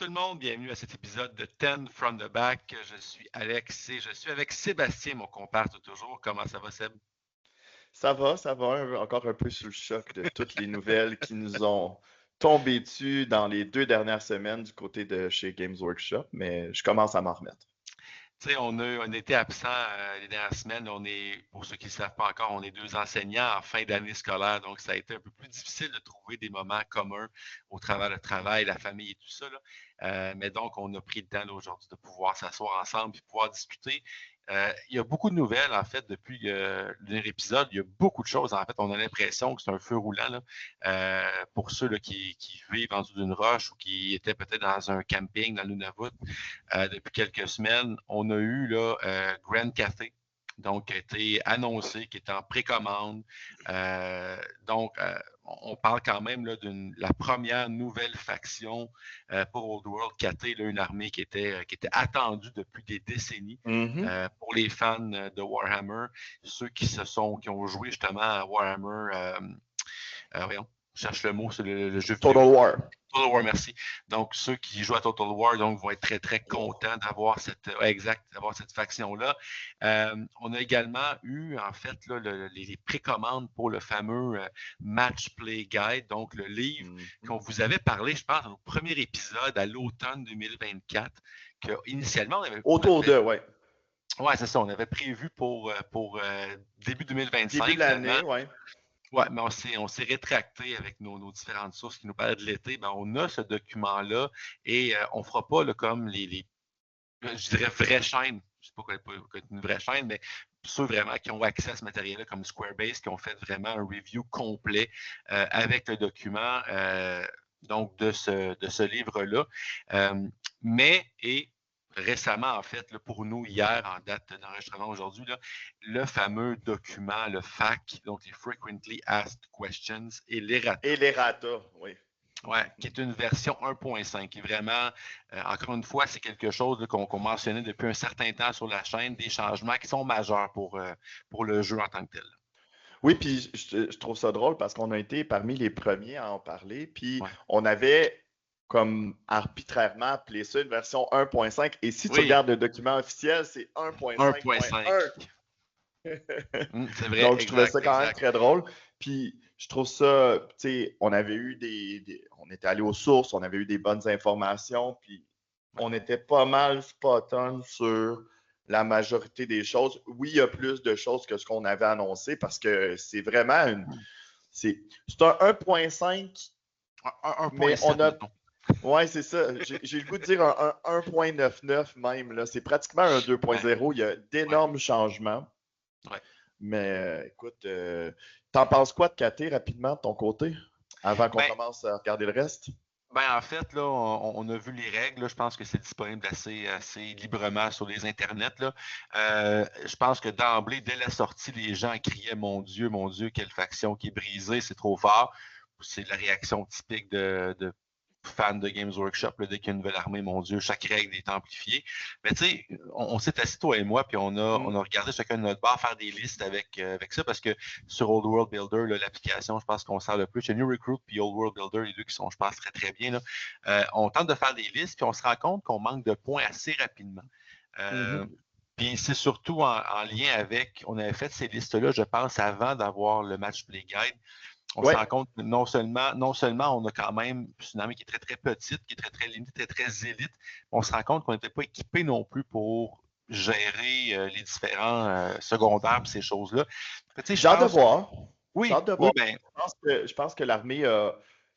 tout le monde, bienvenue à cet épisode de 10 from the back. Je suis Alex et je suis avec Sébastien, mon compère de toujours. Comment ça va, Seb? Ça va, encore un peu sous le choc de toutes les nouvelles qui nous ont tombé dessus dans les 2 dernières semaines du côté de chez Games Workshop, mais je commence à m'en remettre. Tu sais, on a été absents les dernières semaines. Pour ceux qui ne le savent pas encore, on est deux enseignants en fin d'année scolaire, donc ça a été un peu plus difficile de trouver des moments communs au travers le travail, la famille et tout ça, là. Mais donc, on a pris le temps là, aujourd'hui de pouvoir s'asseoir ensemble et pouvoir discuter. Il y a beaucoup de nouvelles, en fait, depuis le dernier épisode. Il y a beaucoup de choses. En fait, on a l'impression que c'est un feu roulant là, pour ceux là, qui vivent en dessous d'une roche ou qui étaient peut-être dans un camping dans le Nunavut. Depuis quelques semaines, on a eu là, Grand Café, donc qui a été annoncé, qui est en précommande. On parle quand même là, de la première nouvelle faction pour Old World KT, là, une armée qui était attendue depuis des décennies pour les fans de Warhammer, ceux qui ont joué justement à Warhammer. Voyons, je cherche le mot, c'est le jeu vidéo. Total War. Total War, merci. Donc, ceux qui jouent à Total War vont être très, très contents d'avoir cette faction-là. On a également eu, en fait, là, les précommandes pour le fameux Match Play Guide, donc le livre qu'on vous avait parlé, je pense, dans notre premier épisode à l'automne 2024, qu'initialement, on avait... Autour de, ouais. Ouais, c'est ça. On avait prévu pour début 2025. Début de l'année, ouais. Oui, mais on s'est rétracté avec nos différentes sources qui nous parlaient de l'été. Ben, on a ce document-là et on ne fera pas là, comme je dirais, vraies chaînes. Je ne sais pas quoi est une vraie chaîne, mais ceux vraiment qui ont accès à ce matériel-là, comme Squarebase, qui ont fait vraiment un review complet avec le document donc de ce livre-là. Récemment, en fait, là, pour nous, hier, en date d'enregistrement aujourd'hui, là, le fameux document, le FAQ, donc les Frequently Asked Questions et l'ERATA. Et l'ERATA, oui. Ouais, qui est une version 1.5, qui est vraiment, encore une fois, c'est quelque chose là, qu'on mentionnait depuis un certain temps sur la chaîne, des changements qui sont majeurs pour le jeu en tant que tel. Oui, puis je trouve ça drôle parce qu'on a été parmi les premiers à en parler, puis on avait comme arbitrairement appelé ça une version 1.5, et si tu regardes le document officiel, c'est 1.5.1. C'est vrai. Donc, je trouvais ça quand même très drôle. Puis, je trouve ça, tu sais, on avait eu on était allé aux sources, on avait eu des bonnes informations, puis on était pas mal spot-on sur la majorité des choses. Oui, il y a plus de choses que ce qu'on avait annoncé parce que c'est vraiment c'est un 1.5, mais on a... Oui, c'est ça. J'ai le goût de dire un 1.99 même. Là. C'est pratiquement un 2.0. Il y a d'énormes changements. Ouais. Mais écoute, t'en penses quoi de KT rapidement de ton côté, avant qu'on commence à regarder le reste? En fait, là, on a vu les règles. Là, je pense que c'est disponible assez librement sur les internets. Là. Je pense que d'emblée, dès la sortie, les gens criaient mon Dieu, quelle faction qui est brisée, c'est trop fort. C'est la réaction typique de fans de Games Workshop. Là, dès qu'il y a une nouvelle armée, mon Dieu, chaque règle est amplifiée. Mais tu sais, on s'est assis, toi et moi, puis on a regardé chacun de notre bar faire des listes avec ça, parce que sur Old World Builder, l'application, je pense qu'on sert le plus. Chez New Recruit puis Old World Builder, les deux qui sont, je pense, très, très bien. Là. On tente de faire des listes, puis on se rend compte qu'on manque de points assez rapidement. Puis c'est surtout en lien avec, on avait fait ces listes-là, je pense, avant d'avoir le Match Play Guide. On se rend compte que non seulement on a quand même une armée qui est très, très petite, qui est très, très limitée, très, très élite, on se rend compte qu'on n'était pas équipé non plus pour gérer les différents secondaires et ces choses-là. J'ai hâte de voir. Oui, j'ai hâte de voir. Ben... Je pense que l'armée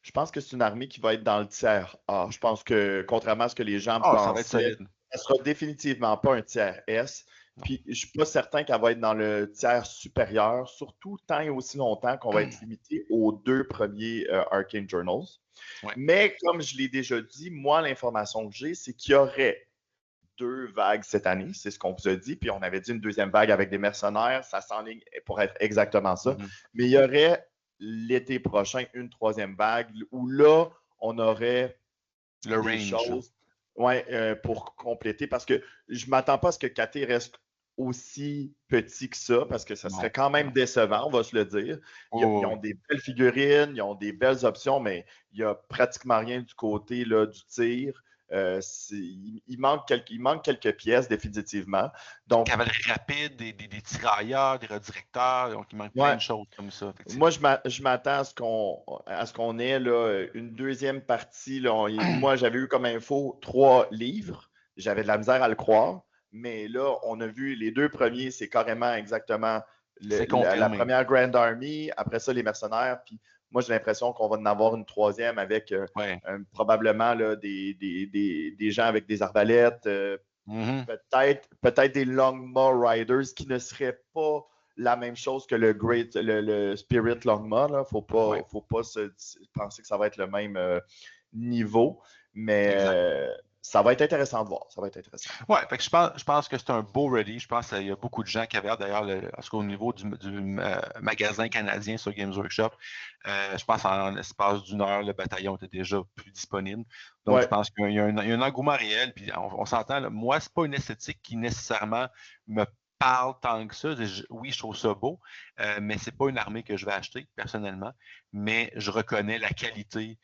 je pense que c'est une armée qui va être dans le tiers A. Je pense que, contrairement à ce que les gens pensaient, ça ne sera définitivement pas un tiers S. Puis, je ne suis pas certain qu'elle va être dans le tiers supérieur, surtout tant et aussi longtemps qu'on va être limité aux 2 premiers Arcane Journals. Ouais. Mais, comme je l'ai déjà dit, moi, l'information que j'ai, c'est qu'il y aurait 2 vagues cette année. C'est ce qu'on vous a dit. Puis, on avait dit une 2e vague avec des mercenaires. Ça s'enligne pour être exactement ça. Mais il y aurait l'été prochain une 3e vague où là, on aurait le range. Pour compléter, parce que je ne m'attends pas à ce que KT reste aussi petit que ça, parce que ça serait quand même décevant, on va se le dire. Ils ont des belles figurines, ils ont des belles options, mais il n'y a pratiquement rien du côté là, du tir. Il manque quelques pièces, définitivement. Donc, cavalerie rapide, des tirailleurs, des redirecteurs, donc il manque plein de choses comme ça. Moi, je m'attends à ce qu'on ait là, une deuxième partie. Là, moi, j'avais eu comme info 3 livres. J'avais de la misère à le croire. Mais là, on a vu les 2 premiers, c'est carrément exactement la première Grand Army. Après ça, les mercenaires. Puis moi, j'ai l'impression qu'on va en avoir une 3e avec probablement là, des gens avec des arbalètes. Peut-être des Longmaw Riders qui ne seraient pas la même chose que le Spirit Longmaw. Il ne faut pas penser que ça va être le même niveau. Mais ça va être intéressant de voir. Ça va être intéressant. Oui, je pense que c'est un beau release. Je pense qu'il y a beaucoup de gens qui avaient d'ailleurs, au niveau du magasin canadien sur Games Workshop, je pense qu'en l'espace d'une heure, le bataillon était déjà plus disponible. Donc, je pense qu'il y a un engouement réel. Puis on s'entend, là, moi, ce n'est pas une esthétique qui nécessairement me parle tant que ça. Oui, je trouve ça beau, mais ce n'est pas une armée que je vais acheter personnellement. Mais je reconnais la qualité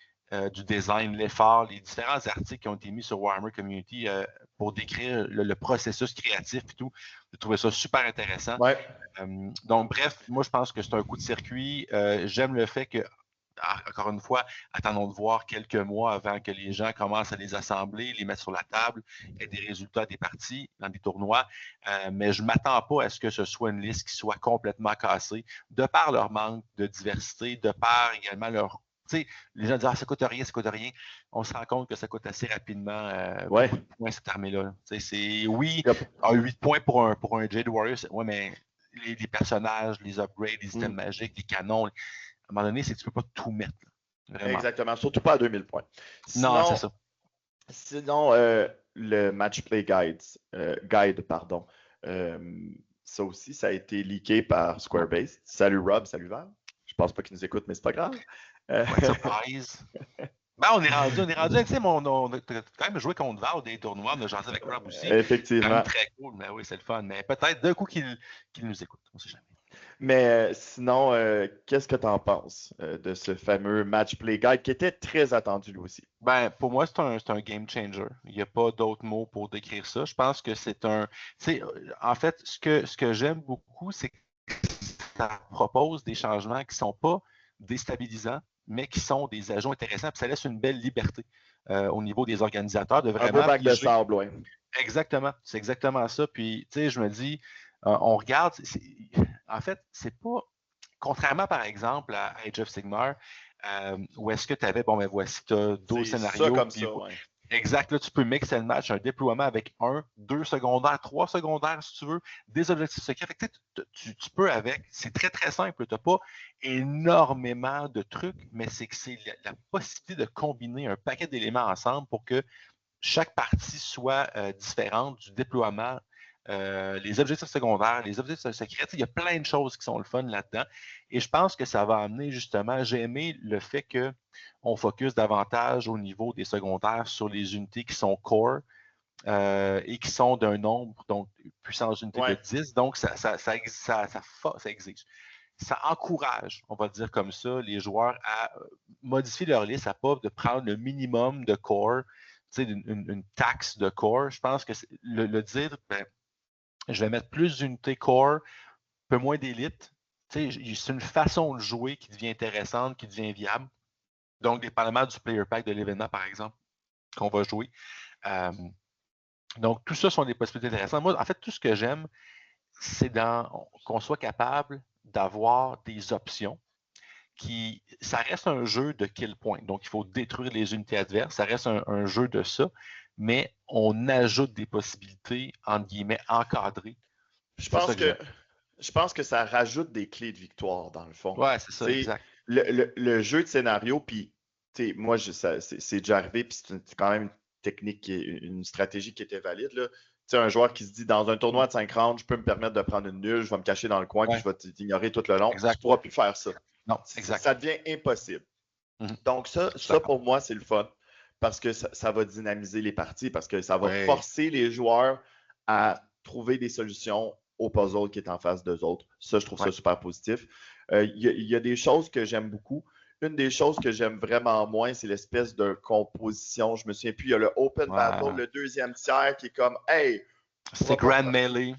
du design, l'effort, les différents articles qui ont été mis sur Warhammer Community pour décrire le processus créatif et tout. J'ai trouvé ça super intéressant. Donc, bref, moi, je pense que c'est un coup de circuit. J'aime le fait que, encore une fois, attendons de voir quelques mois avant que les gens commencent à les assembler, les mettre sur la table et des résultats des parties dans des tournois. Mais je ne m'attends pas à ce que ce soit une liste qui soit complètement cassée, de par leur manque de diversité, de par également leur... T'sais, les gens disent « Ah, ça coûte rien, ça coûte rien ». On se rend compte que ça coûte assez rapidement beaucoup de points, cette armée-là. C'est, oui, 8 points pour un Jade Warrior, mais les personnages, les upgrades, les items magiques, les canons, à un moment donné, tu ne peux pas tout mettre. Exactement, surtout pas à 2000 points. Sinon, non, c'est ça. Sinon, le Match Play Guide, ça aussi, ça a été leaké par Squarebase. Salut Rob, salut Val. Je pense pas qu'ils nous écoutent, mais c'est pas grave. Surprise. Ben, on est rendu, tu sais, on a quand même joué contre Val des tournois, on a jasé avec Rob aussi. Effectivement. C'est quand même très cool, mais oui, c'est le fun. Mais peut-être d'un coup qu'ils nous écoutent, on ne sait jamais. Mais sinon, qu'est-ce que tu en penses de ce fameux Match Play Guide qui était très attendu lui aussi? Ben, pour moi, c'est un game changer. Il n'y a pas d'autre mot pour décrire ça. Je pense que c'est un. En fait, ce que j'aime beaucoup, c'est que ça propose des changements qui ne sont pas déstabilisants, mais qui sont des ajouts intéressants. Puis ça laisse une belle liberté au niveau des organisateurs de vraiment. Un peu bac de sable, oui. Exactement. C'est exactement ça. Puis, tu sais, je me dis, on regarde. En fait, c'est pas. Contrairement, par exemple, à Age of Sigmar, où est-ce que tu avais, voici, tu as 12 scénarios. Ça comme ça, ouais. Exact, là, tu peux mixer le match, un déploiement avec 1, 2 secondaires, 3 secondaires, si tu veux, des objectifs secrets. Fait que, tu peux avec, c'est très, très simple. Tu n'as pas énormément de trucs, mais c'est que c'est la possibilité de combiner un paquet d'éléments ensemble pour que chaque partie soit différente du déploiement. Les objectifs secondaires, les objectifs secrets, il y a plein de choses qui sont le fun là-dedans. Et je pense que ça va amener justement, j'ai aimé le fait qu'on focus davantage au niveau des secondaires sur les unités qui sont core et qui sont d'un nombre, donc puissance unité de 10. Donc, ça exige. Ça encourage, on va dire comme ça, les joueurs à modifier leur liste, à pas de prendre le minimum de core, une taxe de core. Je pense que le dire, je vais mettre plus d'unités core, un peu moins d'élite. C'est une façon de jouer qui devient intéressante, qui devient viable. Donc, dépendamment du player pack de l'événement, par exemple, qu'on va jouer. Donc, tout ça sont des possibilités intéressantes. Moi, en fait, tout ce que j'aime, c'est qu'on soit capable d'avoir des options ça reste un jeu de kill point. Donc, il faut détruire les unités adverses. Ça reste un jeu de ça, mais on ajoute des possibilités, entre guillemets, encadrées. Je pense que ça rajoute des clés de victoire, dans le fond. Ouais, c'est ça, exact. Le jeu de scénario, puis moi, c'est déjà arrivé, puis c'est quand même une technique, une stratégie qui était valide. Là. Un joueur qui se dit, dans un tournoi de 5 rounds, je peux me permettre de prendre une nulle, je vais me cacher dans le coin, puis je vais t'ignorer tout le long. Exact. Tu ne pourras plus faire ça. Non, exact. Ça devient impossible. Donc, ça pour moi, c'est le fun, parce que ça va dynamiser les parties, parce que ça va forcer les joueurs à trouver des solutions au puzzle qui est en face d'eux autres. Ça, je trouve ça super positif. Il y a des choses que j'aime beaucoup. une des choses que j'aime vraiment moins, c'est l'espèce de composition. Je me souviens plus, il y a le Open Battle, le deuxième tiers qui est comme, hey, c'est Grand Melee.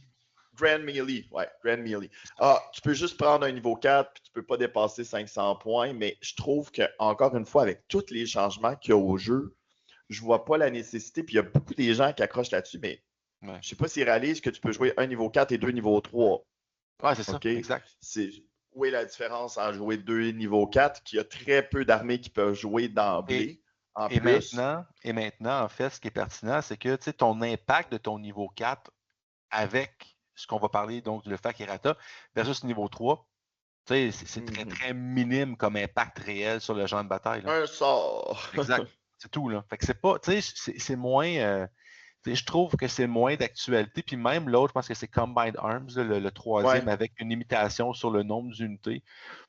Grand Melee, ouais, Grand Melee. Ah, tu peux juste prendre un niveau 4 puis tu peux pas dépasser 500 points, mais je trouve que, encore une fois, avec tous les changements qu'il y a au jeu, je vois pas la nécessité. Puis il y a beaucoup de gens qui accrochent là-dessus, mais je sais pas s'ils réalisent que tu peux jouer un niveau 4 et deux niveau 3. Ouais, c'est ça, exact. Où est la différence en jouer deux niveaux 4, qu'il y a très peu d'armées qui peuvent jouer d'emblée. Et maintenant, en fait, ce qui est pertinent, c'est que ton impact de ton niveau 4 avec ce qu'on va parler, donc le FAC Errata, versus niveau 3, c'est très, très minime comme impact réel sur le champ de bataille. Là. Un sort. Exact. C'est tout, là. Fait que c'est pas, c'est moins, je trouve que c'est moins d'actualité. Puis même l'autre, je pense que c'est Combined Arms, le troisième, avec une limitation sur le nombre d'unités.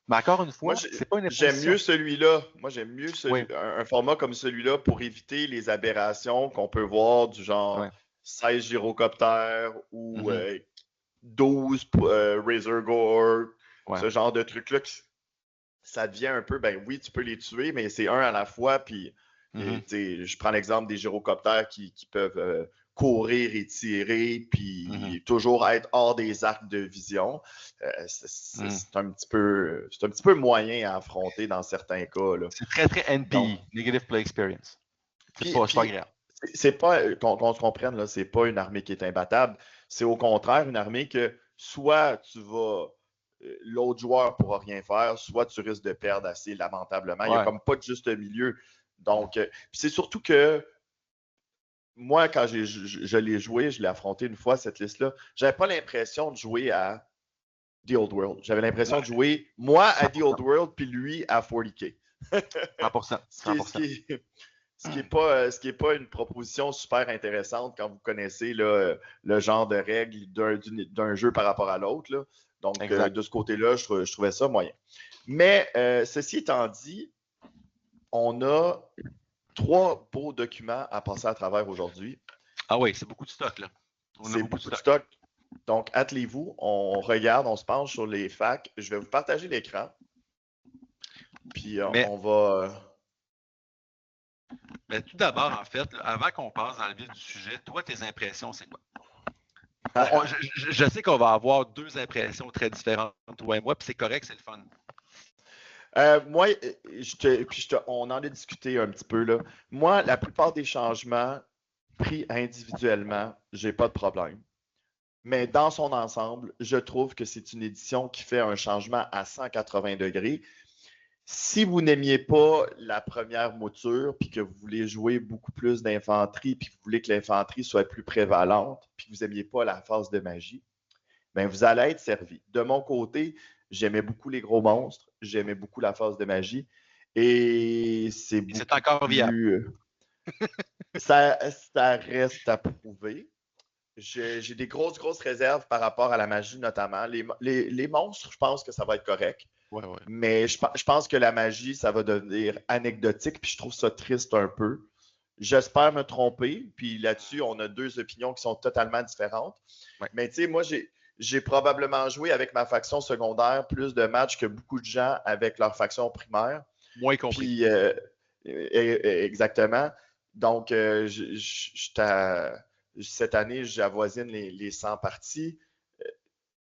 Mais encore une fois, c'est pas une imposition. J'aime mieux celui-là. Moi, j'aime mieux un format comme celui-là pour éviter les aberrations qu'on peut voir du genre 16 gyrocoptères ou 12 Razor Gore, ce genre de trucs-là. Ça devient un peu, ben oui, tu peux les tuer, mais c'est un à la fois. Puis, je prends l'exemple des gyrocoptères qui peuvent courir et tirer, puis toujours être hors des arcs de vision. C'est un petit peu moyen à affronter dans certains cas. C'est très, très NPE, Negative Play Experience. C'est pas agréable. C'est pas, qu'on se comprenne, là, c'est pas une armée qui est imbattable. C'est au contraire une armée que soit tu vas. L'autre joueur ne pourra rien faire, soit tu risques de perdre assez lamentablement. Il n'y a comme pas de juste milieu. Donc, c'est surtout que moi, quand je l'ai joué, je l'ai affronté une fois, cette liste-là, j'avais pas l'impression de jouer à The Old World. J'avais l'impression de jouer, moi, à The Old World, puis lui à 40K. 100%. Ce qui n'est pas une proposition super intéressante quand vous connaissez là, le genre de règles d'un jeu par rapport à l'autre. Donc, de ce côté-là, je trouvais ça moyen. Mais, ceci étant dit, on a 3 beaux documents à passer à travers aujourd'hui. Ah oui, c'est beaucoup de stock, là. C'est beaucoup de stock. Donc, attelez-vous, on regarde, on se penche sur les FAQ. Je vais vous partager l'écran. Puis, on va... Mais tout d'abord, en fait, là, avant qu'on passe dans le vif du sujet, toi, tes impressions, c'est quoi? Je sais qu'on va avoir 2 impressions très différentes, toi et moi, puis c'est correct, c'est le fun. Moi, on en a discuté un petit peu. Là. Moi, la plupart des changements pris individuellement, j'ai pas de problème. Mais dans son ensemble, je trouve que c'est une édition qui fait un changement à 180 degrés. Si vous n'aimiez pas la première mouture, puis que vous voulez jouer beaucoup plus d'infanterie, puis que vous voulez que l'infanterie soit plus prévalente, puis que vous n'aimiez pas la phase de magie, bien, vous allez être servi. De mon côté, j'aimais beaucoup les gros monstres, j'aimais beaucoup la phase de magie, et c'est encore viable. ça reste à prouver. J'ai des grosses réserves par rapport à la magie, notamment. Les monstres, je pense que ça va être correct. Ouais. Mais je pense que la magie, ça va devenir anecdotique, puis je trouve ça triste un peu. J'espère me tromper, puis là-dessus, on a 2 opinions qui sont totalement différentes. Ouais. Mais tu sais, moi, j'ai probablement joué avec ma faction secondaire plus de matchs que beaucoup de gens avec leur faction primaire. Moins compris. Puis, exactement. Donc, cette année, j'avoisine les 100 parties.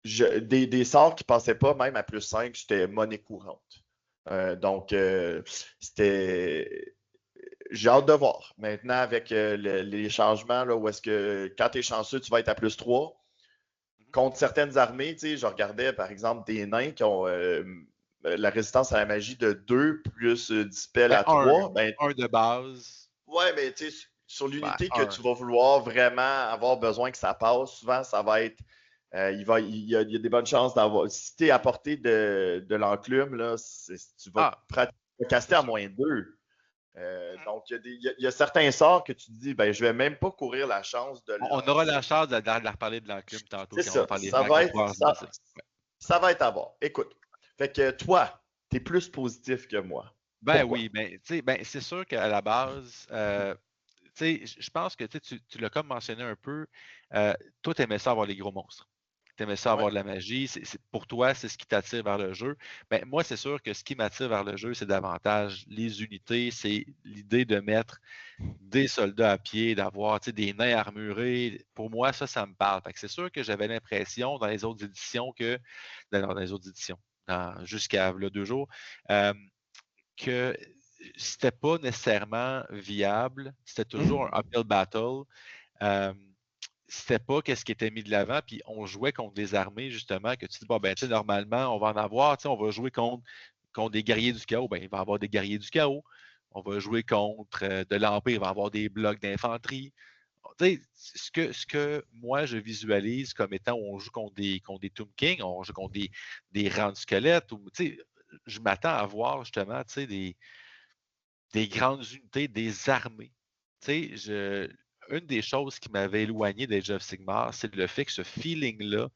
Des sorts qui ne passaient pas même à plus 5, c'était monnaie courante. Donc, c'était... J'ai hâte de voir. Maintenant, avec les changements, là, où est-ce que quand tu es chanceux, tu vas être à plus 3. Contre certaines armées, tu sais, je regardais, par exemple, des nains qui ont la résistance à la magie de 2 plus dispel à 3. Un de base. Ouais, mais tu sais, sur l'unité que tu vas vouloir vraiment avoir besoin que ça passe, souvent, ça va être... il y a des bonnes chances d'avoir... Si tu es à portée de l'enclume, là, tu vas caster à moins 2. Donc, il y a certains sorts que tu te dis, ben, je vais même pas courir la chance de... On aura la chance de reparler de l'enclume tantôt. C'est ça. Ça va être à voir. Écoute, fait que toi, tu es plus positif que moi. Ben pourquoi? Oui, c'est sûr qu'à la base... je pense que tu l'as comme mentionné un peu, toi, tu aimais ça avoir les gros monstres. tu aimais ça Ouais. avoir de la magie. Pour toi, c'est ce qui t'attire vers le jeu. Ben, moi, c'est sûr que ce qui m'attire vers le jeu, c'est davantage les unités. C'est l'idée de mettre des soldats à pied, d'avoir des nains armurés. Pour moi, ça me parle. Fait que c'est sûr que j'avais l'impression dans les autres éditions dans les autres éditions, jusqu'à là, 2 jours, que c'était pas nécessairement viable. C'était toujours un uphill battle. Euh, C'était pas qu'est-ce qui était mis de l'avant, puis on jouait contre des armées, justement, que tu dis, bon, ben, tu sais, normalement, on va en avoir, tu sais, on va jouer contre des guerriers du chaos, ben, il va y avoir des guerriers du chaos. On va jouer contre de l'Empire, il va y avoir des blocs d'infanterie. Tu sais, ce que moi, je visualise comme étant où on joue contre des Tomb King, on joue contre des rangs de squelettes, ou, tu sais, je m'attends à voir, justement, tu sais, des grandes unités, des armées. Tu sais, une des choses qui m'avait éloigné d'Age of Sigmar, c'est le fait que ce feeling-là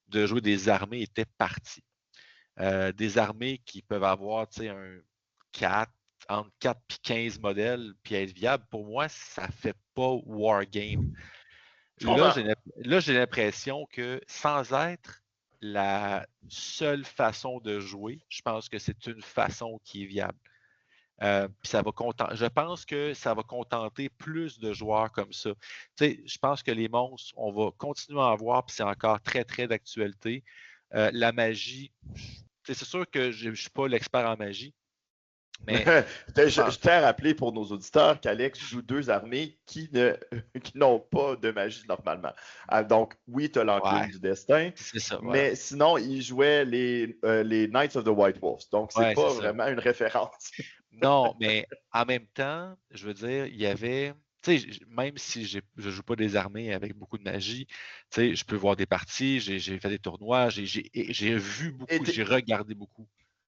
de jouer des armées était parti. Des armées qui peuvent avoir, tu sais, entre 4 et 15 modèles, puis être viable, pour moi, ça ne fait pas wargame. Je comprends. Là, j'ai l'impression que sans être la seule façon de jouer, je pense que c'est une façon qui est viable. Puis je pense que ça va contenter plus de joueurs comme ça. Tu sais, je pense que les monstres, on va continuer à en voir, puis c'est encore très, très d'actualité. La magie, c'est sûr que je ne suis pas l'expert en magie, mais Je tiens à rappeler pour nos auditeurs qu'Alex joue 2 armées qui n'ont pas de magie normalement. Donc, oui, tu as l'enclume ouais, du destin, c'est ça, voilà. mais sinon, il jouait les Knights of the White Wolves. Donc, c'est Ouais, c'est pas ça. vraiment une référence. Non, mais en même temps, je veux dire, il y avait. Tu sais, même si je ne joue pas des armées avec beaucoup de magie, tu sais, je peux voir des parties, j'ai fait des tournois, j'ai vu beaucoup, j'ai regardé beaucoup.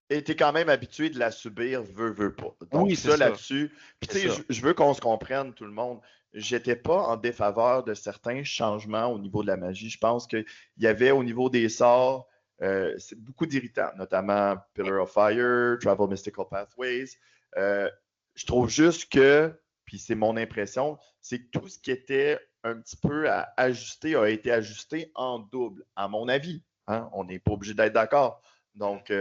Et tu es quand même habitué de la subir, veux pas. Donc, Oui, c'est ça ça. là-dessus. Puis, C'est tu sais, ça. je veux qu'on se comprenne, tout le monde. J'étais pas en défaveur de certains changements au niveau de la magie. Je pense qu'il y avait au niveau des sorts beaucoup d'irritants, notamment Pillar of Fire, Travel Mystical Pathways. Je trouve juste que, puis c'est mon impression, c'est que tout ce qui était un petit peu à ajuster a été ajusté en double, à mon avis. Hein? On n'est pas obligé d'être d'accord. Donc,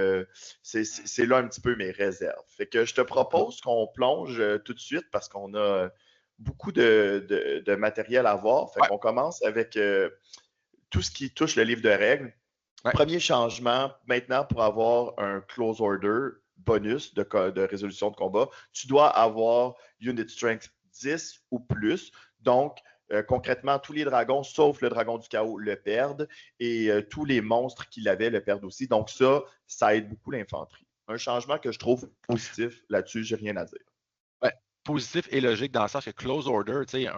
c'est là un petit peu mes réserves. Fait que je te propose qu'on plonge tout de suite parce qu'on a beaucoup de matériel à voir. Fait Ouais. qu'on commence avec tout ce qui touche le livre de règles. Ouais. Premier changement, maintenant, pour avoir un close order bonus de résolution de combat, tu dois avoir Unit Strength 10 ou plus. Donc, concrètement, tous les dragons, sauf le dragon du chaos, le perdent et tous les monstres qui l'avaient le perdent aussi. Donc, ça aide beaucoup l'infanterie. Un changement que je trouve positif là-dessus, j'ai rien à dire. Ouais. Positif et logique dans le sens que close order, tu sais,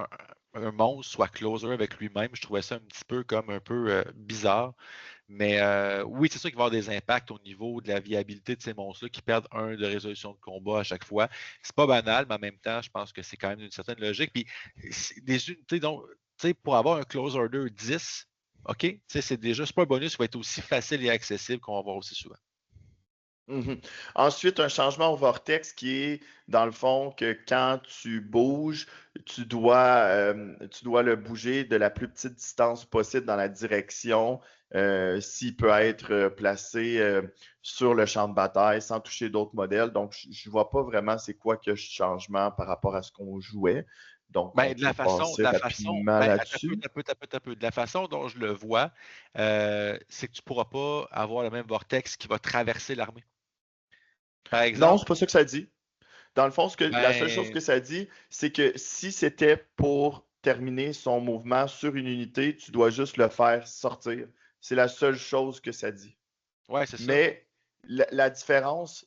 un monstre soit closer avec lui-même, je trouvais ça un petit peu comme un peu bizarre. Mais oui, c'est sûr qu'il va y avoir des impacts au niveau de la viabilité de ces monstres-là qui perdent 1 de résolution de combat à chaque fois. C'est pas banal, mais en même temps, je pense que c'est quand même une certaine logique. Puis des unités, donc, tu sais, pour avoir un close order 10, OK, tu sais, c'est pas un bonus qui va être aussi facile et accessible qu'on va voir aussi souvent. Mhm. Ensuite, un changement au vortex qui est, dans le fond, que quand tu bouges, tu dois le bouger de la plus petite distance possible dans la direction, s'il peut être placé sur le champ de bataille sans toucher d'autres modèles. Donc, je ne vois pas vraiment c'est quoi que ce changement par rapport à ce qu'on jouait. Donc, on Ben, peut passer rapidement ben, là-dessus. de la façon dont je le vois, c'est que tu ne pourras pas avoir le même vortex qui va traverser l'armée. Par Non, exemple, c'est pas ça que ça dit. Dans le fond, la seule chose ben, que ça dit, c'est que si c'était pour terminer son mouvement sur une unité, tu dois juste le faire sortir. C'est la seule chose que ça dit. ouais, c'est ça. Mais la différence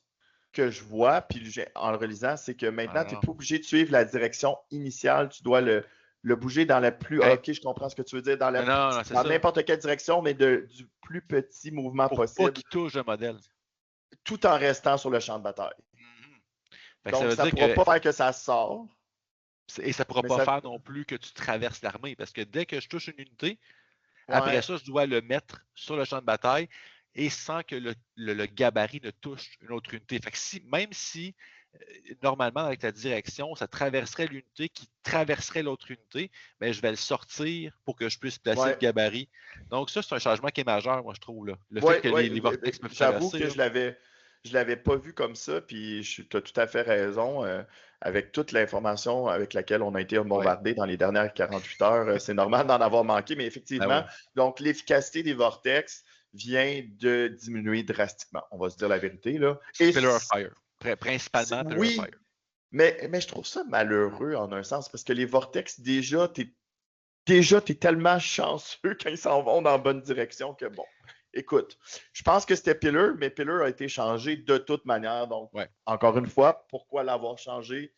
que je vois, puis en le relisant, c'est que maintenant, tu n'es Alors, pas obligé de suivre la direction initiale. Tu dois le bouger dans la plus. hey, Ok, je comprends ce que tu veux dire. Dans non, non, c'est dans ça. n'importe quelle direction, mais du plus petit mouvement Pour pas possible, qu'il touche le modèle. tout en restant sur le champ de bataille. Mhm. Fait que ça Donc, veut ça ne dire pourra que pas faire que ça sort, et ça ne pourra mais pas ça. faire non plus que tu traverses l'armée. Parce que dès que je touche une unité, après Ouais. ça, je dois le mettre sur le champ de bataille et sans que le gabarit ne touche une autre unité. Fait que même si normalement, avec la direction, ça traverserait l'unité qui traverserait l'autre unité, mais je vais le sortir pour que je puisse placer le Ouais, gabarit. Donc, ça, c'est un changement qui est majeur, moi, je trouve. Là. Le fait ouais, que ouais. les vortex peuvent J'avoue traverser. que Là. je l'avais pas vu comme ça, puis tu as tout à fait raison. Avec toute l'information avec laquelle on a été Ouais. bombardé dans les dernières 48 heures, c'est normal d'en avoir manqué, mais Ben effectivement, oui. donc l'efficacité des vortex vient de diminuer drastiquement. On va se dire la vérité, là. Et Pillar of Fire. Principalement Pillar of oui, Fire. mais je trouve ça malheureux en un sens, parce que les vortex, déjà, t'es tellement chanceux quand ils s'en vont dans la bonne direction que bon. Écoute, je pense que c'était Pillar, mais Pillar a été changé de toute manière. Donc, Ouais. encore une fois, pourquoi l'avoir changé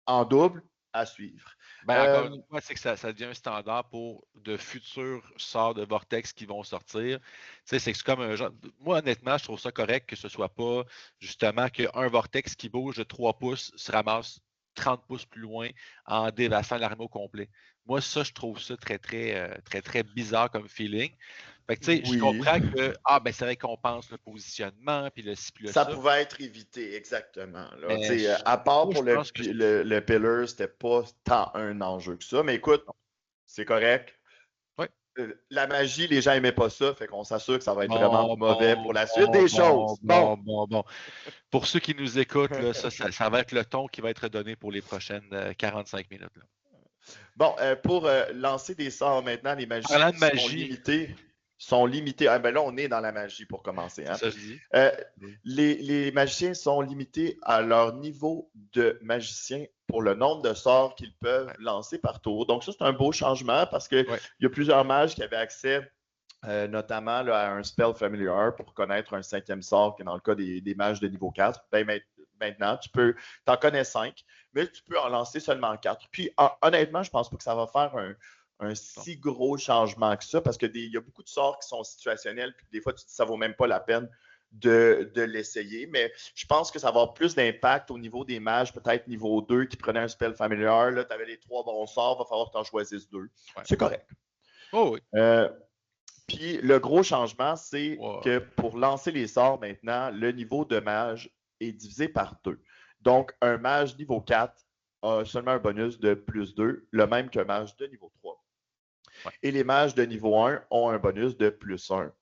en double à suivre? Ben, encore une fois, c'est que ça devient un standard pour de futurs sorts de vortex qui vont sortir. Tu sais, c'est comme un genre. Moi, honnêtement, je trouve ça correct que ce soit pas justement qu'un vortex qui bouge de 3 pouces se ramasse 30 pouces plus loin en dévassant l'armée au complet. Moi, ça, je trouve ça très, très bizarre comme feeling. Fait que, tu sais, je Oui, comprends que, ben, c'est récompense le positionnement, puis le ci, puis le ça ça. pouvait être évité, exactement. Là. Mais À part moi, je pour pense que le Pillar, c'était pas tant un enjeu que ça. Mais écoute, c'est correct. ouais. La magie, les gens n'aimaient pas ça, fait qu'on s'assure que ça va être vraiment Bon, mauvais pour la suite bon, des bon, choses. Bon. bon, bon, bon. Pour ceux qui nous écoutent, là, ça va être le ton qui va être donné pour les prochaines 45 minutes. Là. Bon, pour lancer des sorts maintenant, les Parlant magiciens de magie, sont limités. Ah, ben là, on est dans la magie pour commencer. c'est Hein. ça que je dis. Euh, Oui. les magiciens sont limités à leur niveau de magicien pour le nombre de sorts qu'ils peuvent Ouais, lancer par tour. Donc, ça, c'est un beau changement parce qu'il ouais, y a plusieurs mages qui avaient accès notamment là, à un spell familiar pour connaître un 5e sort, qui est dans le cas des mages de niveau 4. Ben, maintenant, t'en connais 5, mais tu peux en lancer seulement 4. Puis honnêtement, je pense pas que ça va faire un bon. si gros changement que ça, parce qu'il y a beaucoup de sorts qui sont situationnels, puis des fois, tu te dis ça vaut même pas la peine de l'essayer, mais je pense que ça va avoir plus d'impact au niveau des mages, peut-être niveau 2, qui prenaient un spell familiar. Là, tu avais les 3 bons sorts, il va falloir que tu en choisisses 2. Ouais. C'est correct. Oh oui. Puis le gros changement, c'est Ouais. que pour lancer les sorts maintenant, le niveau de mage est divisé par 2. Donc, un mage niveau 4 a seulement un bonus de plus 2, le même qu'un mage de niveau 3. Ouais. Et les mages de niveau 1 ont un bonus de plus 1,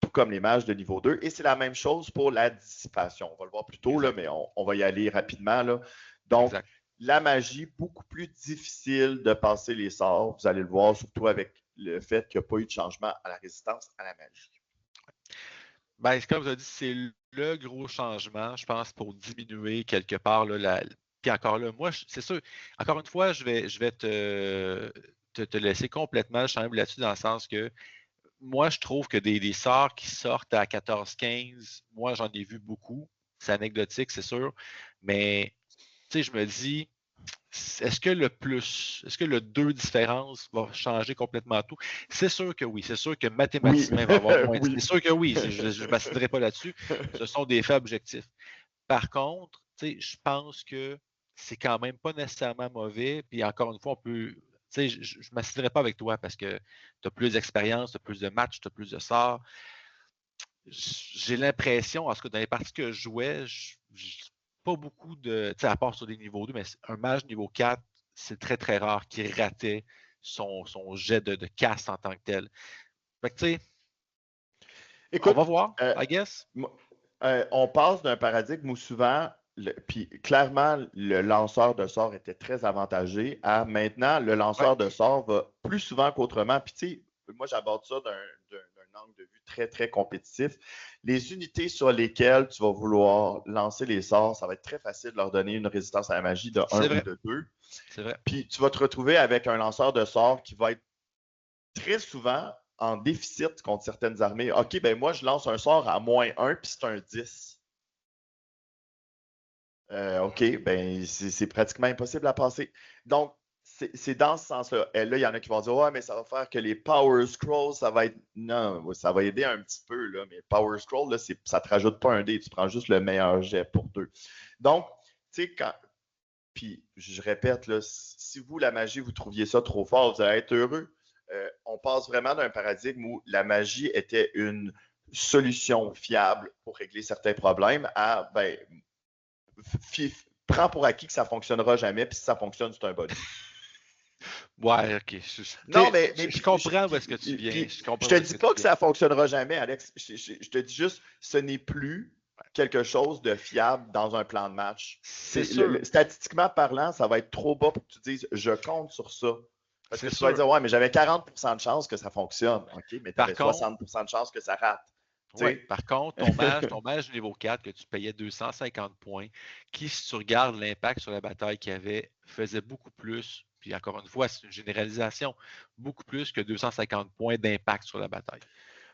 tout comme les mages de niveau 2. Et c'est la même chose pour la dissipation. On va le voir plus tôt, là, mais on va y aller rapidement. Là. Donc, Exact. la magie, beaucoup plus difficile de passer les sorts. Vous allez le voir, surtout avec le fait qu'il n'y a pas eu de changement à la résistance à la magie. Ben, comme vous avez dit, c'est le gros changement, je pense, pour diminuer quelque part là, Puis encore là, moi, c'est sûr, encore une fois, je vais te laisser complètement le champ là-dessus dans le sens que moi, je trouve que des sorts qui sortent à 14-15, moi, j'en ai vu beaucoup. C'est anecdotique, c'est sûr. Mais, tu sais, je me dis, est-ce que le 2 différences va changer complètement tout? C'est sûr que oui. C'est sûr que Oui, mathématiquement, il va y avoir moins. oui. C'est sûr que oui. Je ne m'assisterai pas là-dessus. Ce sont des faits objectifs. Par contre, tu sais, je pense que c'est quand même pas nécessairement mauvais. Puis encore une fois, on peut. Tu sais, je ne m'assisterai pas avec toi parce que tu as plus d'expérience, tu as plus de matchs, tu as plus de sorts. J'ai l'impression, en tout cas, dans les parties que je jouais, pas beaucoup de. Tu sais, à part sur des niveaux 2, mais un mage niveau 4, c'est très, très rare qu'il ratait son jet de casse en tant que tel. Fait que, tu sais, on va Écoute, voir, I guess. on passe d'un paradigme où souvent, puis clairement, le lanceur de sorts était très avantagé à maintenant, le Ouais, lanceur de sorts va plus souvent qu'autrement. Puis tu sais, moi j'aborde ça d'un angle de vue très, très compétitif. Les unités sur lesquelles tu vas vouloir lancer les sorts, ça va être très facile de leur donner une résistance à la magie de 1 c'est ou vrai. de 2. C'est vrai. Puis tu vas te retrouver avec un lanceur de sorts qui va être très souvent en déficit contre certaines armées. OK, ben moi, je lance un sort à -1, puis c'est un 10. OK, ben c'est pratiquement impossible à passer. Donc, c'est dans ce sens-là. Et là, il y en a qui vont dire, ouais, mais ça va faire que les Power Scrolls, ça va être. Non, ça va aider un petit peu, là, mais Power Scroll, là, ça ne te rajoute pas un dé, tu prends juste le meilleur jet pour 2. Donc, tu sais, quand. Puis, je répète, là, si vous, la magie, vous trouviez ça trop fort, vous allez être heureux. On passe vraiment d'un paradigme où la magie était une solution fiable pour régler certains problèmes à, ben, prends pour acquis que ça ne fonctionnera jamais, puis si ça fonctionne, c'est un bonus. Ouais, OK. Non, mais je comprends où est-ce que tu viens. Je te dis pas que ça ne fonctionnera jamais, Alex. Je te dis juste, ce n'est plus quelque chose de fiable dans un plan de match. C'est sûr. Statistiquement parlant, ça va être trop bas pour que tu dises, je compte sur ça. Parce que tu vas dire, ouais, mais j'avais 40% de chance que ça fonctionne. OK, mais tu avais 60% de chance que ça rate. Oui, par contre, ton match niveau 4 que tu payais 250 points, qui, si tu regardes l'impact sur la bataille qu'il y avait, faisait beaucoup plus, puis encore une fois, c'est une généralisation, beaucoup plus que 250 points d'impact sur la bataille.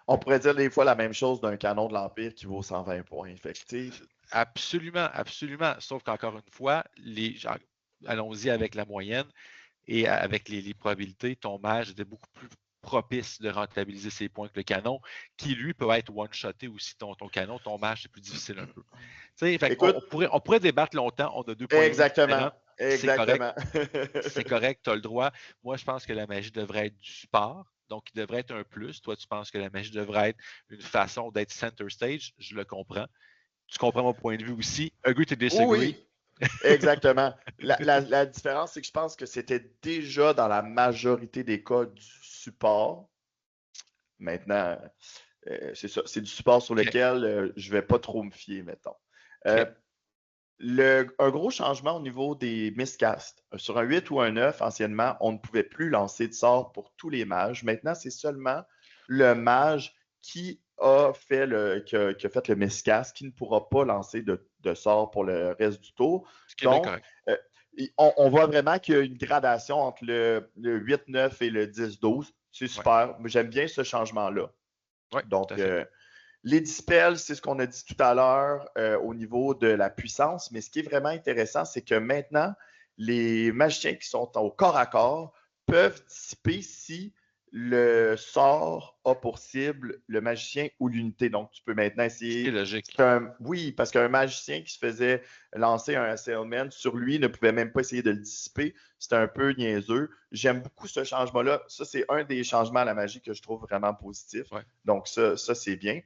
On pourrait dire des fois la même chose d'un canon de l'Empire qui vaut 120 points. Effectif. Absolument, absolument. Sauf qu'encore une fois, allons-y avec la moyenne et avec les probabilités, ton match était beaucoup plus propice de rentabiliser ses points que le canon, qui lui peut être one-shoté aussi ton canon. Ton match, c'est plus difficile un peu. Écoute, on pourrait débattre longtemps. On a 2 points. Exactement. C'est correct, tu as le droit. Moi, je pense que la magie devrait être du support. Donc, il devrait être un plus. Toi, tu penses que la magie devrait être une façon d'être center stage. Je le comprends. Tu comprends mon point de vue aussi. Agree to disagree. Oui. Exactement. La différence, c'est que je pense que c'était déjà dans la majorité des cas du support. Maintenant, c'est ça. C'est du support sur lequel je ne vais pas trop me fier, mettons. Un gros changement au niveau des miscasts. Sur un 8 ou un 9, anciennement, on ne pouvait plus lancer de sort pour tous les mages. Maintenant, c'est seulement le mage qui a fait le miscast qui ne pourra pas lancer de sort pour le reste du tour. Donc, on voit vraiment qu'il y a une gradation entre le 8-9 et le 10-12. C'est super. Ouais. J'aime bien ce changement-là. Ouais, donc, les dispels, c'est ce qu'on a dit tout à l'heure au niveau de la puissance. Mais ce qui est vraiment intéressant, c'est que maintenant, les magiciens qui sont au corps à corps peuvent dissiper si le sort a pour cible le magicien ou l'unité. Donc, tu peux maintenant essayer. C'est logique. Oui, parce qu'un magicien qui se faisait lancer un assailment sur lui ne pouvait même pas essayer de le dissiper. C'était un peu niaiseux. J'aime beaucoup ce changement-là. Ça, c'est un des changements à la magie que je trouve vraiment positif. Ouais. Donc, ça c'est bien.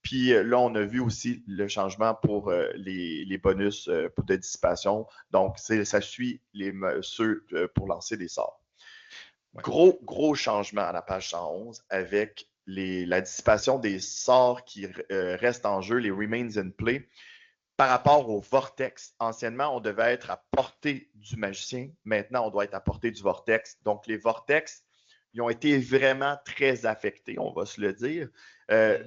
Puis là, on a vu aussi le changement pour les bonus de dissipation. Donc, ça suit ceux pour lancer des sorts. Ouais. Gros changement à la page 111 avec la dissipation des sorts qui restent en jeu, les remains in play, par rapport au vortex. Anciennement, on devait être à portée du magicien. Maintenant, on doit être à portée du vortex. Donc, les vortex, ils ont été vraiment très affectés, on va se le dire.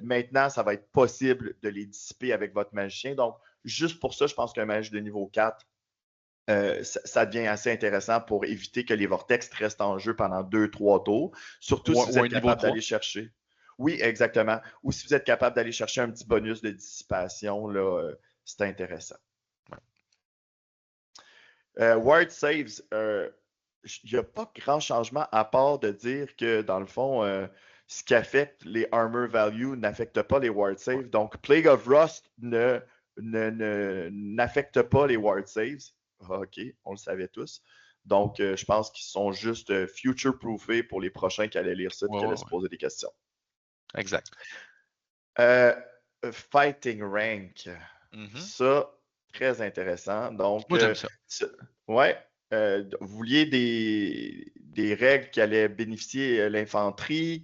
Maintenant, ça va être possible de les dissiper avec votre magicien. Donc, juste pour ça, je pense qu'un mage de niveau 4, ça devient assez intéressant pour éviter que les vortex restent en jeu pendant 2-3 tours. Surtout si vous êtes capable d'aller chercher. Oui, exactement. Ou si vous êtes capable d'aller chercher un petit bonus de dissipation, là, c'est intéressant. Ward saves, il n'y a pas grand changement à part de dire que, dans le fond, ce qui affecte les armor value n'affecte pas les ward saves. Donc, Plague of Rust n'affecte pas les ward saves. OK, on le savait tous. Donc, je pense qu'ils sont juste future-proofés pour les prochains qui allaient lire ça et qui allaient se poser des questions. Exact. Fighting Rank. Ça, très intéressant. Donc, moi, j'aime ça. Ouais. Vous vouliez des règles qui allaient bénéficier l'infanterie,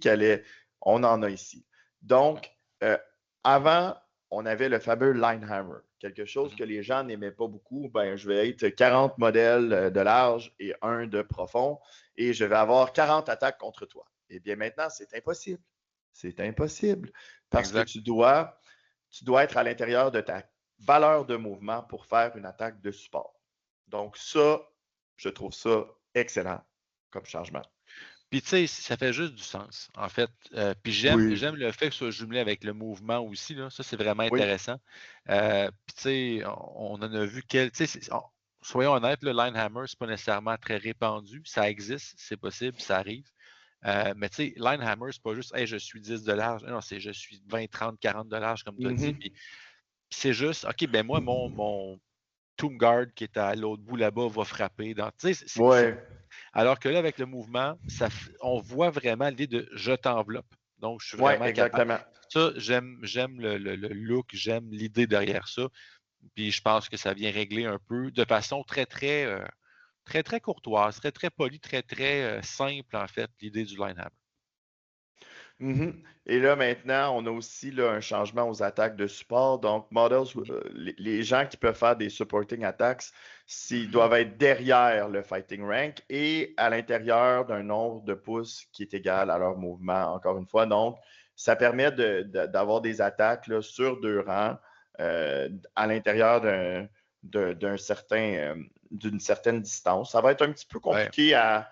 on en a ici. Donc, avant, on avait le fameux Linehammer, quelque chose que les gens n'aimaient pas beaucoup. Ben, je vais être 40 modèles de large et 1 de profond, et je vais avoir 40 attaques contre toi. Eh bien, maintenant, c'est impossible. C'est impossible parce que tu dois être à l'intérieur de ta valeur de mouvement pour faire une attaque de support. Donc, ça, je trouve ça excellent comme changement. Puis, tu sais, ça fait juste du sens, en fait. Puis, j'aime le fait que ce soit jumelé avec le mouvement aussi. Là. Ça, c'est vraiment intéressant. Puis, tu sais, on en a vu soyons honnêtes, le Linehammer, c'est pas nécessairement très répandu. Ça existe, c'est possible, ça arrive. Mais tu sais, Linehammer, c'est pas juste, hey, je suis 10 $. Non, c'est je suis 20, 30, 40 $, comme tu as dit. Puis, c'est juste, OK, ben moi, mon Tomb Guard qui est à l'autre bout là-bas va frapper. Alors que là, avec le mouvement, on voit vraiment l'idée de je t'enveloppe. Donc, je suis vraiment capable. Ça, j'aime le look, j'aime l'idée derrière ça. Puis je pense que ça vient régler un peu de façon très, très courtoise, très, très polie, très, très simple, en fait, l'idée du line-hammer. Et là, maintenant, on a aussi là, un changement aux attaques de support. Donc, les gens qui peuvent faire des supporting attacks, s'ils doivent être derrière le fighting rank et à l'intérieur d'un nombre de pouces qui est égal à leur mouvement, encore une fois. Donc, ça permet d'avoir des attaques là, sur 2 rangs à l'intérieur d'une certaine distance. Ça va être un petit peu compliqué à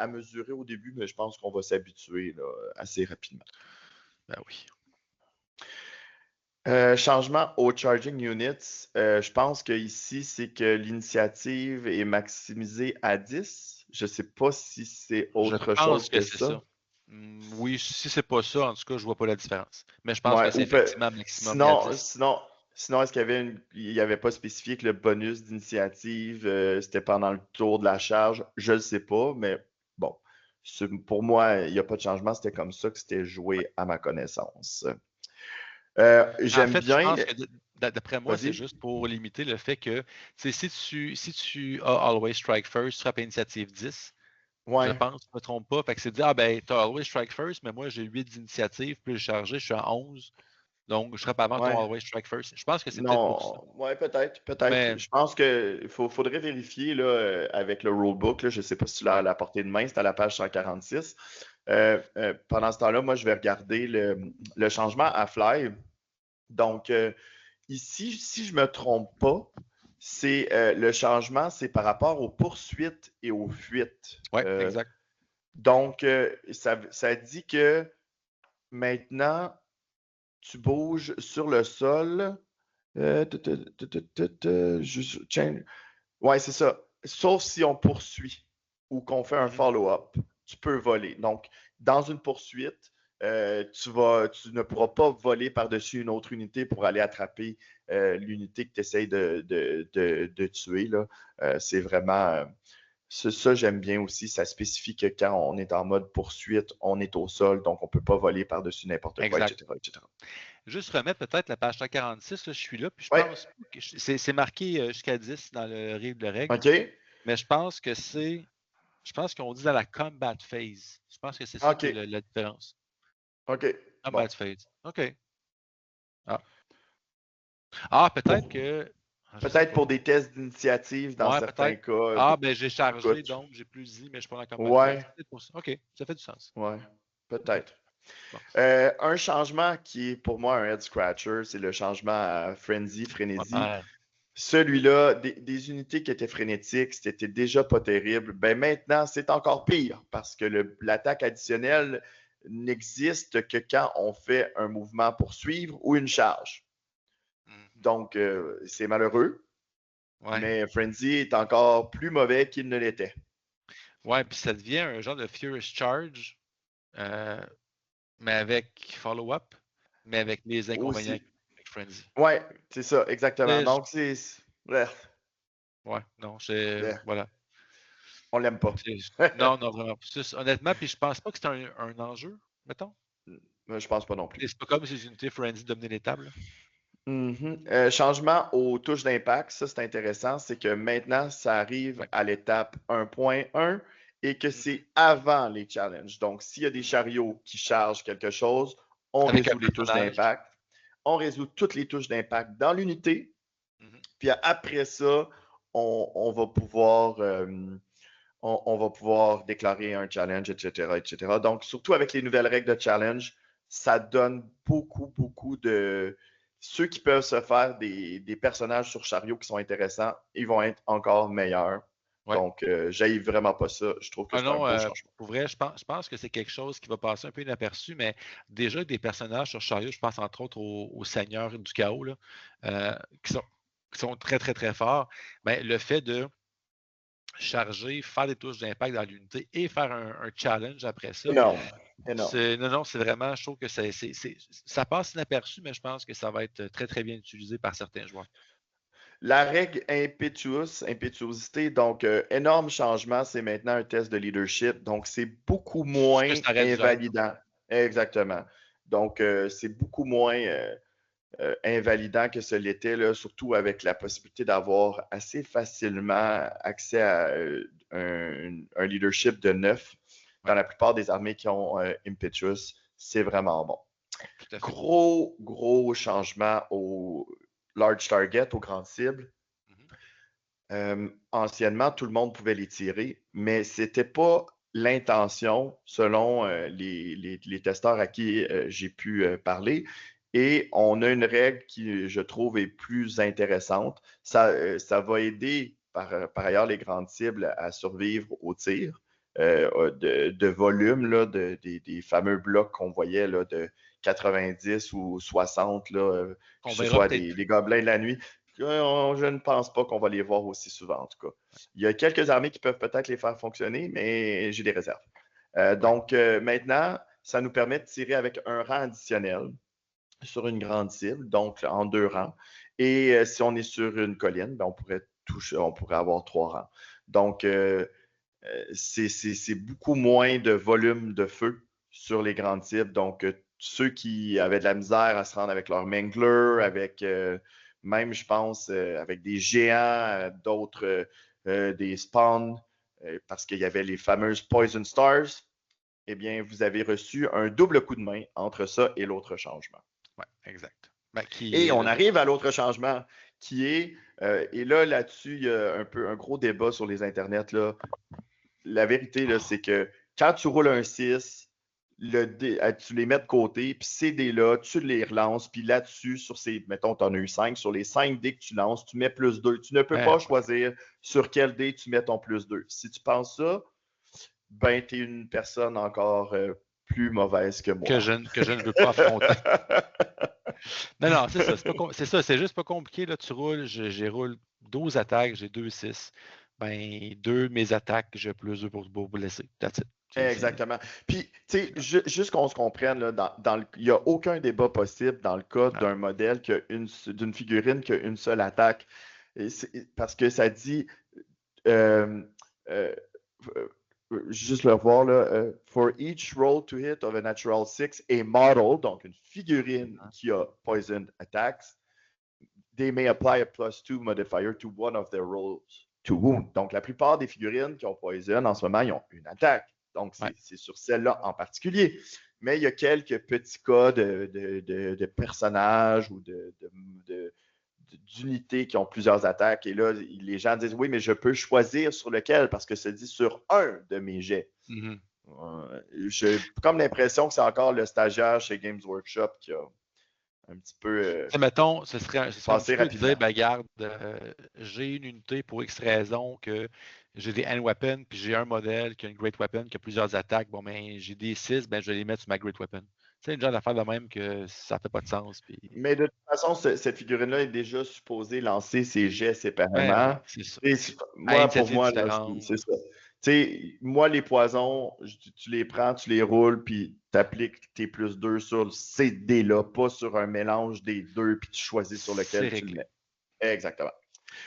mesurer au début, mais je pense qu'on va s'habituer assez rapidement. Ben oui. Changement aux charging units. Je pense qu'ici, c'est que l'initiative est maximisée à 10. Je ne sais pas si c'est autre chose que c'est ça. Oui, si c'est pas ça, en tout cas, je vois pas la différence. Mais je pense Ouais, que c'est effectivement maximum à 10. Sinon, est-ce qu'il n'y avait pas spécifié que le bonus d'initiative, c'était pendant le tour de la charge? Je ne sais pas, mais bon. Pour moi, il n'y a pas de changement. C'était comme ça que c'était joué à ma connaissance. En J'aime fait, je bien. pense que d'après moi, c'est Vas-y. juste pour limiter le fait que si tu as Always Strike First, tu frappes initiative 10, je Ouais, pense, je ne me trompe pas. Fait que c'est de dire, ah ben, tu as Always Strike First, mais moi j'ai 8 d'initiative, plus le chargé, je suis à 11. Donc, je frappe avant ton ouais. Always Strike First. Je pense que c'est peut-être pour ça. Non, ouais, peut-être. Mais, Je pense qu'il faudrait vérifier là, avec le rulebook. Là, je ne sais pas si tu l'as à ouais. la portée de main, c'est à la page 146. Pendant ce temps-là, moi, je vais regarder le changement à fly. Donc, ici, si je ne me trompe pas, c'est le changement, c'est par rapport aux poursuites et aux fuites. Ouais, exact. Donc, ça dit que maintenant, tu bouges sur le sol. Ouais, c'est ça. Sauf si on poursuit ou qu'on fait un follow-up, tu peux voler. Donc, dans une poursuite, tu ne pourras pas voler par-dessus une autre unité pour aller attraper l'unité que tu essayes de tuer. Là. C'est vraiment. Ça, j'aime bien aussi. Ça spécifie que quand on est en mode poursuite, on est au sol, donc on ne peut pas voler par-dessus n'importe quoi, Exact. etc., etc. Juste remettre peut-être la page 146, là, je suis là, puis je Ouais, pense que c'est marqué jusqu'à 10 dans le livre de règles, OK. mais je pense qu'on dit dans la combat phase. Je pense que c'est ça qui est OK. la différence. OK. Bon. Combat phase. OK. Ah, peut-être Pour, que. Je sais Peut-être pas. pour des tests d'initiative dans Ouais, certains peut-être. cas. Ah, ben j'ai chargé, Écoute, donc j'ai plus dit, mais je suis pas dans la combat phase. ouais, C'est peut-être pour ça. OK, ça fait du sens. ouais, OK. peut-être. Bon. Un changement qui est pour moi un head scratcher, c'est le changement à frénésie. Ouais. Celui-là, des unités qui étaient frénétiques, c'était déjà pas terrible. Ben maintenant, c'est encore pire parce que l'attaque additionnelle n'existe que quand on fait un mouvement pour suivre ou une charge. Donc, c'est malheureux, Ouais. mais Frenzy est encore plus mauvais qu'il ne l'était. Ouais, puis ça devient un genre de Furious Charge, mais avec follow-up, mais avec les inconvénients Aussi. avec Frenzy. Ouais, c'est ça, exactement. Mais Donc, bref, ouais, non, bref, voilà. on l'aime pas. Non, non, vraiment. Honnêtement, puis je pense pas que c'est un enjeu, mettons. Je pense pas non plus. C'est pas comme si les unités Frenzy dominaient les tables. Changement aux touches d'impact, ça c'est intéressant, c'est que maintenant ça arrive Ouais. à l'étape 1.1 et que c'est avant les challenges. Donc, s'il y a des chariots qui chargent quelque chose, on Avec un résout les touches personnage. d'impact. On résout toutes les touches d'impact dans l'unité. Puis après ça, on va pouvoir on va pouvoir déclarer un challenge, etc., etc. Donc, surtout avec les nouvelles règles de challenge, ça donne beaucoup de. Ceux qui peuvent se faire des personnages sur chariot qui sont intéressants, ils vont être encore meilleurs. Ouais. Donc, j'haïs vraiment pas ça. Je trouve que c'est un beau changement. Pour vrai, je pense que c'est quelque chose qui va passer un peu inaperçu, mais déjà des personnages sur chariot, je pense entre autres au Seigneur du Chaos, là, qui sont très, très, très forts. Ben, le fait de charger, faire des touches d'impact dans l'unité et faire un challenge après ça. Énorme. Énorme. Non, c'est vraiment, je trouve que ça passe inaperçu, mais je pense que ça va être très, très bien utilisé par certains joueurs. La règle impétuosité, donc énorme changement, c'est maintenant un test de leadership, donc c'est beaucoup moins Ça reste du invalidant. Exactement. Donc, c'est beaucoup moins invalidant que ce l'était, là, surtout avec la possibilité d'avoir assez facilement accès à un leadership de 9 dans la plupart des armées qui ont Impetus. C'est vraiment bon. Tout à fait. Gros changement au large target, aux grandes cibles. Anciennement, tout le monde pouvait les tirer, mais ce n'était pas l'intention selon les testeurs à qui j'ai pu parler. Et on a une règle qui, je trouve, est plus intéressante. Ça va aider par ailleurs les grandes cibles à survivre au tir de volume, là, des fameux blocs qu'on voyait là, de 90 ou 60, là, que ce soit des gobelins de la nuit. Je ne pense pas qu'on va les voir aussi souvent, en tout cas. Il y a quelques armées qui peuvent peut-être les faire fonctionner, mais j'ai des réserves. Donc, maintenant, ça nous permet de tirer avec un rang additionnel sur une grande cible, donc en 2 rangs. Et si on est sur une colline, ben, on pourrait avoir 3 rangs. Donc, c'est beaucoup moins de volume de feu sur les grandes cibles. Donc, ceux qui avaient de la misère à se rendre avec leur Mangler, avec même, je pense, avec des géants, d'autres, des spawns, parce qu'il y avait les fameuses Poison Stars, eh bien, vous avez reçu un double coup de main entre ça et l'autre changement. Oui, exact. Ben, et on arrive à l'autre changement qui est, et là-dessus, il y a un gros débat sur les internets. Là. La vérité, là, c'est que quand tu roules un 6, tu les mets de côté, puis ces dés-là, tu les relances, puis là-dessus, mettons, tu en as eu 5, sur les 5 dés que tu lances, tu mets plus 2. Tu ne peux pas choisir sur quel dé tu mets ton plus 2. Si tu penses ça, ben, tu es une personne encore plus mauvaise que moi. Que je ne veux pas affronter. Non, c'est ça. C'est ça, c'est juste pas compliqué. Là, tu roules, j'ai roule 12 attaques, j'ai 2-6. Ben, 2 de mes attaques, j'ai plus 2 pour blesser. That's it. Exactement. Puis, tu sais, juste qu'on se comprenne, là, il n'y a aucun débat possible dans le cas d'un modèle d'une figurine qui a une seule attaque. Parce que ça dit, juste le voir, là, for each roll to hit of a natural 6, a model, donc une figurine qui a poison attacks, they may apply a +2 modifier to one of their rolls to wound. Donc, la plupart des figurines qui ont poison, en ce moment, ils ont une attaque. Donc, c'est sur celle-là en particulier. Mais il y a quelques petits cas de personnages ou d'unités qui ont plusieurs attaques. Et là, les gens disent, oui, mais je peux choisir sur lequel parce que c'est dit sur un de mes jets. J'ai comme l'impression que c'est encore le stagiaire chez Games Workshop qui a un petit peu... mettons, ce serait un petit peu de dire, ben, garde, j'ai une unité pour X raison que j'ai des hand weapons, puis j'ai un modèle qui a une great weapon, qui a plusieurs attaques. Bon, ben, j'ai des 6, ben, je vais les mettre sur ma great weapon. C'est une genre d'affaire de même que ça ne fait pas de sens. Puis... Mais de toute façon, cette figurine-là est déjà supposée lancer ses jets séparément. Ben, c'est ça. Pour moi, c'est ça. T'sais, moi, les poisons, tu les prends, tu les roules, puis tu appliques tes plus 2 sur ces dés-là, pas sur un mélange des deux, puis tu choisis sur lequel tu le mets. Exactement.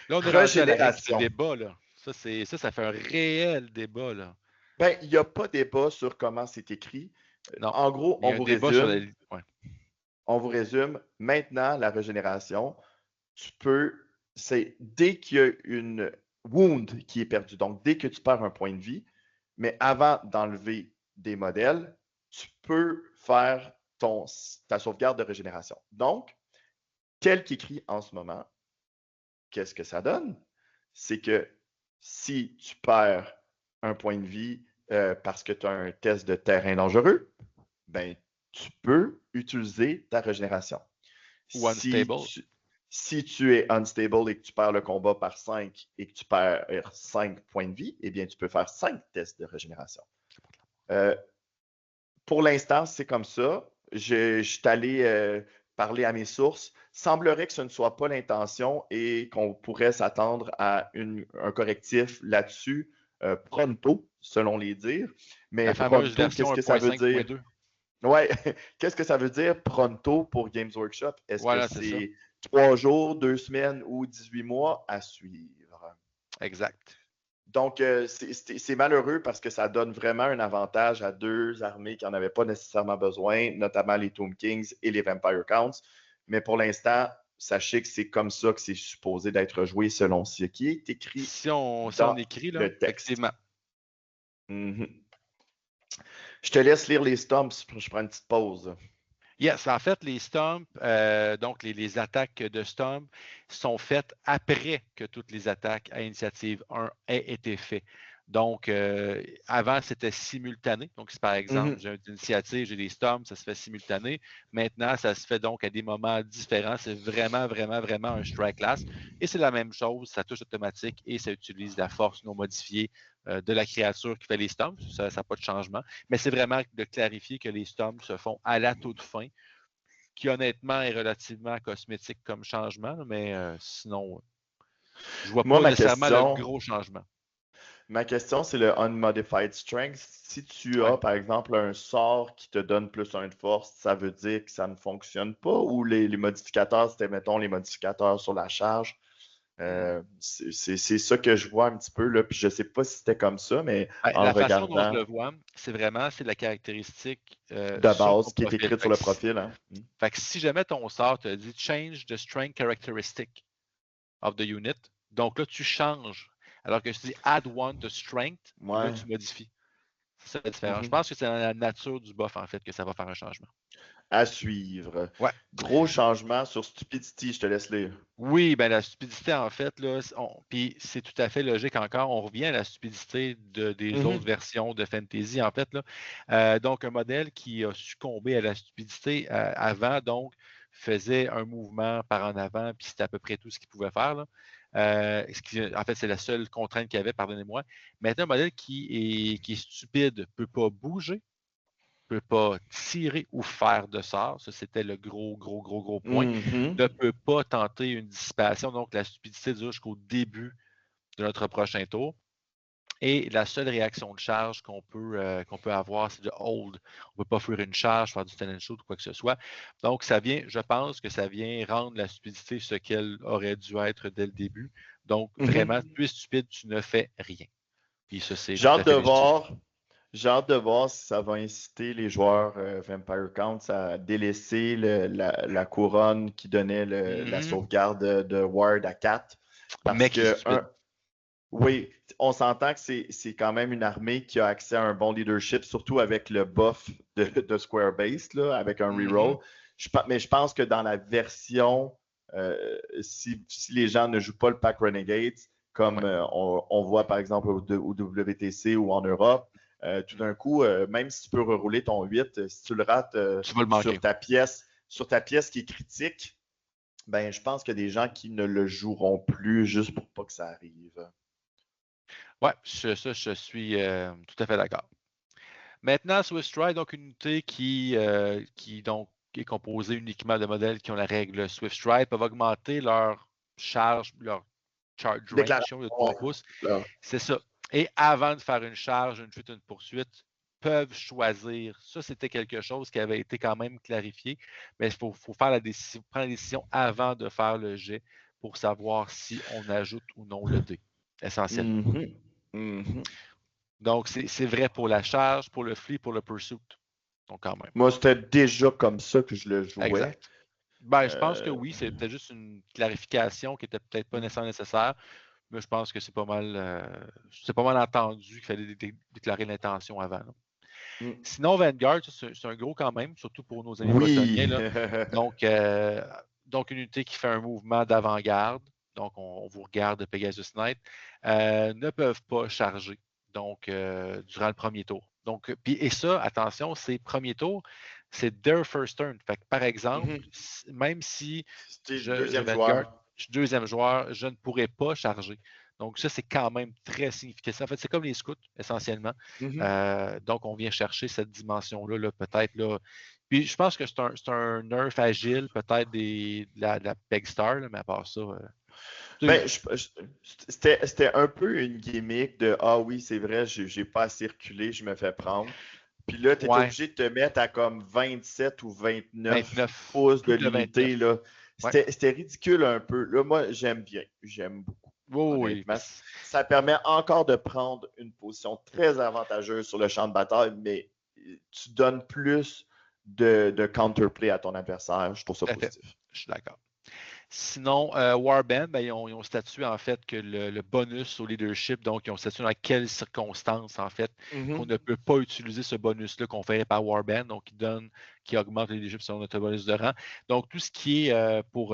Là, on est rendu à la règle du débat. Là. Ça fait un réel débat. Là. Ben, il n'y a pas de débat sur comment c'est écrit. Non, en gros, on vous résume. On vous résume. Maintenant, la régénération, c'est dès qu'il y a une wound qui est perdue, donc dès que tu perds un point de vie, mais avant d'enlever des modèles, tu peux faire ta sauvegarde de régénération. Donc, tel qu'écrit en ce moment, qu'est-ce que ça donne? C'est que si tu perds un point de vie parce que tu as un test de terrain dangereux, ben, tu peux utiliser ta régénération. Ou unstable. Si tu es unstable et que tu perds le combat par 5 et que tu perds 5 points de vie, eh bien, tu peux faire 5 tests de régénération. Pour l'instant, c'est comme ça. Je suis allé parler à mes sources. Semblerait que ce ne soit pas l'intention et qu'on pourrait s'attendre à un correctif là-dessus pronto, selon les dires. Mais la fameuse pronto, qu'est-ce que ça veut dire? Ouais, qu'est-ce que ça veut dire pronto pour Games Workshop? Est-ce que c'est 3 jours, 2 semaines ou 18 mois à suivre? Exact. Donc, c'est malheureux parce que ça donne vraiment un avantage à 2 armées qui n'en avaient pas nécessairement besoin, notamment les Tomb Kings et les Vampire Counts. Mais pour l'instant, sachez que c'est comme ça que c'est supposé d'être joué selon ce qui est écrit Si on dans écrit, là, le texte. effectivement. Je te laisse lire les stumps. Je prends une petite pause. Yes, en fait, les stumps, donc les attaques de stump sont faites après que toutes les attaques à initiative 1 aient été faites. Donc, avant, c'était simultané. Donc, si par exemple, j'ai une initiative, j'ai des stumps, ça se fait simultané. Maintenant, ça se fait donc à des moments différents. C'est vraiment, vraiment, vraiment un strike class. Et c'est la même chose, ça touche automatique et ça utilise la force non modifiée de la créature qui fait les stumps. Ça n'a pas de changement. Mais c'est vraiment de clarifier que les stumps se font à la toute fin, qui honnêtement est relativement cosmétique comme changement, mais sinon, je vois pas nécessairement le gros changement. Ma question, c'est le Unmodified Strength. Si tu as, par exemple, un sort qui te donne plus 1 de force, ça veut dire que ça ne fonctionne pas, ou les modificateurs, c'était, mettons, les modificateurs sur la charge. C'est ça que je vois un petit peu, là, puis je sais pas si c'était comme ça, mais en la le façon dont je regardant le vois, c'est la caractéristique de sur base ton qui est profil. écrite sur le profil. Hein. Fait que si jamais ton sort te dit Change the strength characteristic of the unit, donc là, tu changes. Alors que si tu dis Add one to strength, là, tu modifies. C'est ça la différence. Je pense que c'est dans la nature du buff, en fait, que ça va faire un changement. À suivre. Ouais. Gros changement sur Stupidity, je te laisse lire. Oui, ben la stupidité, en fait, là, puis c'est tout à fait logique encore. On revient à la stupidité des autres versions de Fantasy, en fait. Là. Donc, un modèle qui a succombé à la stupidité avant, donc, faisait un mouvement par en avant, puis c'était à peu près tout ce qu'il pouvait faire. Là. En fait, c'est la seule contrainte qu'il y avait, pardonnez-moi. Maintenant, un modèle qui est stupide ne peut pas bouger, ne peut pas tirer ou faire de sort. Ça, c'était le gros point. Ne peut pas tenter une dissipation. Donc, la stupidité dure jusqu'au début de notre prochain tour. Et la seule réaction de charge qu'on peut avoir, c'est de hold. On ne peut pas faire une charge, faire du stand and shoot ou quoi que ce soit. Donc, je pense que ça vient rendre la stupidité ce qu'elle aurait dû être dès le début. Donc, vraiment, tu es stupide, tu ne fais rien. Puis ça, c'est tout à fait légitime. J'ai hâte de voir si ça va inciter les joueurs Vampire Counts à délaisser la couronne qui donnait la sauvegarde de Ward à 4. Parce que, oui, on s'entend que c'est quand même une armée qui a accès à un bon leadership, surtout avec le buff de Square Base, là, avec un reroll. Mais je pense que dans la version, si les gens ne jouent pas le pack Renegades, comme on voit par exemple au WTC ou en Europe, tout d'un coup, même si tu peux rerouler ton 8, si tu le rates sur ta pièce qui est critique, ben, je pense qu'il y a des gens qui ne le joueront plus juste pour pas que ça arrive. Oui, je suis tout à fait d'accord. Maintenant, Swift Stride, donc une unité qui donc, est composée uniquement de modèles qui ont la règle Swift Stride, peuvent augmenter leur charge range de 3 pouces. C'est ça. Et avant de faire une charge, une fuite, une poursuite, peuvent choisir. Ça, c'était quelque chose qui avait été quand même clarifié, mais il faut prendre la décision avant de faire le jet pour savoir si on ajoute ou non le dé, essentiellement. Donc, c'est vrai pour la charge, pour le flee, pour le pursuit. Donc, quand même. Moi, c'était déjà comme ça que je le jouais. Exact. Ben, je pense que oui, c'était juste une clarification qui n'était peut-être pas nécessairement nécessaire, mais je pense que c'est pas mal entendu qu'il fallait déclarer l'intention avant. Sinon, Vanguard, c'est un gros quand même, surtout pour nos amis bretoniens. Là. Donc, une unité qui fait un mouvement d'avant-garde. Donc, on vous regarde Pegasus Knight, ne peuvent pas charger. Donc, durant le premier tour. Donc, et ça, attention, c'est premier tour, c'est their first turn. Fait que, par exemple, même si je suis deuxième joueur, je ne pourrais pas charger. Donc, ça, c'est quand même très significatif. En fait, c'est comme les scouts, essentiellement. Donc, on vient chercher cette dimension-là, peut-être. Là. Puis, je pense que c'est un nerf agile, peut-être de la Peg Star, là, mais à part ça. Ben, c'était un peu une gimmick de ah oui, c'est vrai, j'ai pas assez reculé, je me fais prendre. Puis là, tu es obligé de te mettre à comme 27 ou 29 pouces de l'unité. C'était ridicule un peu. Là, moi, j'aime bien. J'aime beaucoup. Honnêtement. Ça permet encore de prendre une position très avantageuse sur le champ de bataille, mais tu donnes plus de counterplay à ton adversaire. Je trouve ça Tout à fait. positif. Je suis d'accord. Sinon, Warband, ben, ils ont statué en fait que le bonus au leadership, donc ils ont statué dans quelles circonstances en fait qu'on ne peut pas utiliser ce bonus-là conféré par Warband, donc qui augmente le leadership sur notre bonus de rang. Donc tout ce qui est pour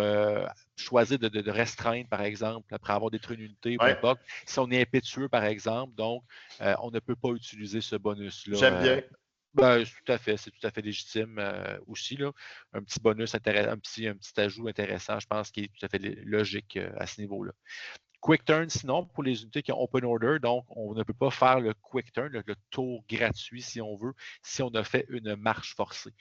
choisir de restreindre, par exemple, après avoir détruit une unité, peu importe, si on est impétueux, par exemple, donc on ne peut pas utiliser ce bonus-là. J'aime bien. Ben, tout à fait, c'est tout à fait légitime aussi. Là. Un petit bonus intéressant, un petit ajout intéressant, je pense, qui est tout à fait logique à ce niveau-là. Quick turn, sinon, pour les unités qui ont open order, donc on ne peut pas faire le quick turn, le tour gratuit, si on veut, si on a fait une marche forcée.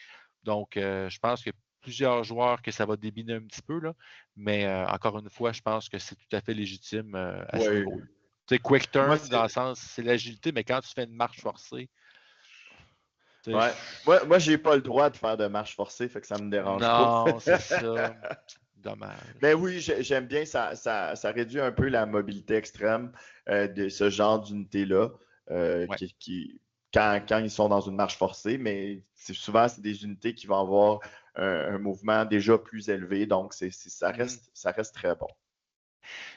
Donc, je pense que plusieurs joueurs que ça va débiner un petit peu, là, mais encore une fois, je pense que c'est tout à fait légitime à ce niveau-là. Tu sais, quick turn, dans le sens, c'est l'agilité, mais quand tu fais une marche forcée, ouais. Moi, j'ai pas le droit de faire de marche forcée, fait que ça me dérange pas. Non, c'est ça. Dommage. Mais oui, j'aime bien, ça réduit un peu la mobilité extrême de ce genre d'unité-là, quand ils sont dans une marche forcée, mais souvent, c'est des unités qui vont avoir un mouvement déjà plus élevé, donc ça reste très bon.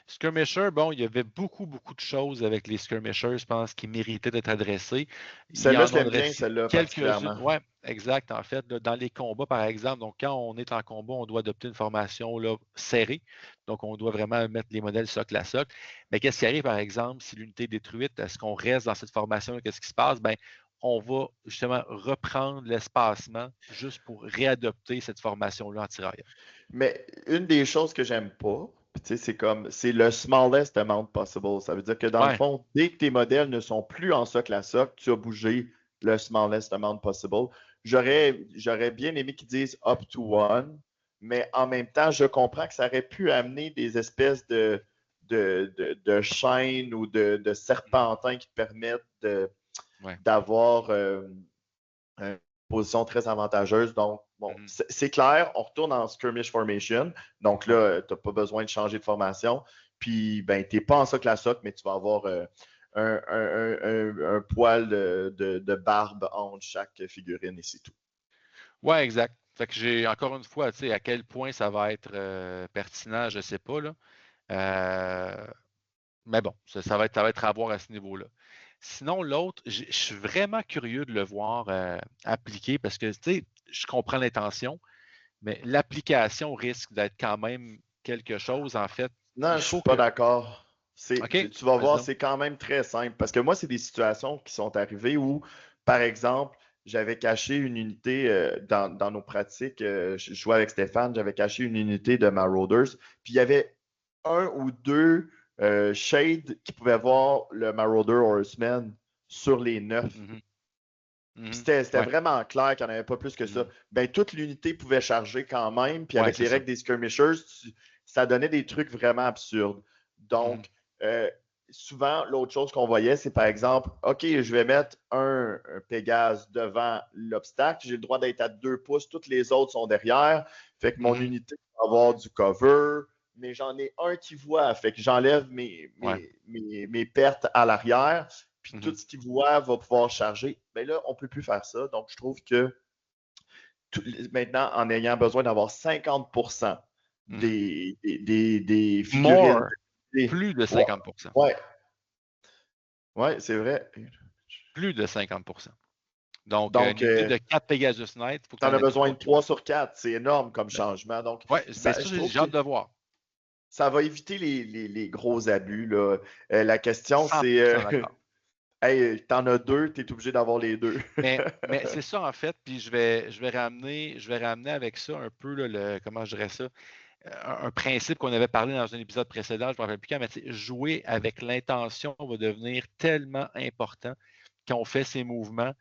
Skirmisher, bon, il y avait beaucoup de choses avec les skirmishers, je pense, qui méritaient d'être adressées. Celle-là, je l'aime bien, celle-là, particulièrement. Oui, exact, en fait. Là, dans les combats, par exemple, donc quand on est en combat, on doit adopter une formation là, serrée. Donc, on doit vraiment mettre les modèles socle à socle. Mais qu'est-ce qui arrive, par exemple, si l'unité est détruite? Est-ce qu'on reste dans cette formation-là? Qu'est-ce qui se passe? Bien, on va justement reprendre l'espacement juste pour réadopter cette formation-là en tirailleur. Mais une des choses que j'aime pas, c'est le smallest amount possible. Ça veut dire que dans le fond, dès que tes modèles ne sont plus en socle à socle, tu as bougé le smallest amount possible. J'aurais bien aimé qu'ils disent up to one, mais en même temps, je comprends que ça aurait pu amener des espèces de chaînes ou de serpentins qui te permettent d'avoir une position très avantageuse. Donc, bon, c'est clair, on retourne en skirmish formation. Donc là, tu n'as pas besoin de changer de formation. Puis, ben, tu n'es pas en socle à socle, mais tu vas avoir un poil de barbe entre chaque figurine et c'est tout. Oui, exact. Fait que j'ai encore une fois, tu sais, à quel point ça va être pertinent, je ne sais pas. Là. Mais bon, ça va être à voir à ce niveau-là. Sinon, l'autre, je suis vraiment curieux de le voir appliqué parce que, tu sais, je comprends l'intention, mais l'application risque d'être quand même quelque chose, en fait. Non, je ne suis pas d'accord. Okay. Tu vas voir, c'est quand même très simple. Parce que moi, c'est des situations qui sont arrivées où, par exemple, j'avais caché une unité dans nos pratiques. Je jouais avec Stéphane, j'avais caché une unité de Marauders. Puis il y avait un ou deux shades qui pouvaient voir le Marauder Horseman sur les 9. C'était vraiment clair qu'il n'y en avait pas plus que ça. Ben, toute l'unité pouvait charger quand même. Puis avec les règles des skirmishers, ça donnait des trucs vraiment absurdes. Donc, souvent, l'autre chose qu'on voyait, c'est par exemple, OK, je vais mettre un Pégase devant l'obstacle. J'ai le droit d'être à 2 pouces. Toutes les autres sont derrière. Fait que mon unité va avoir du cover. Mais j'en ai un qui voit. Fait que j'enlève mes pertes à l'arrière. Puis tout ce qu'il voit va pouvoir charger. Mais là, on ne peut plus faire ça. Donc, je trouve que maintenant, en ayant besoin d'avoir 50% des figurines. Plus de 50%. Oui, c'est vrai. Plus de 50%. Donc une unité de 4 Pegasus Knight, tu en as besoin de 3 sur 4. C'est énorme comme changement. Donc, j'ai hâte de voir. Ça va éviter les gros abus. Là. La question, c'est hey, t'en as 2, tu es obligé d'avoir les 2. mais c'est ça, en fait. Puis je vais ramener avec ça un peu, là, comment je dirais ça, un principe qu'on avait parlé dans un épisode précédent, je ne me rappelle plus quand, mais jouer avec l'intention va devenir tellement important quand on fait ces mouvements.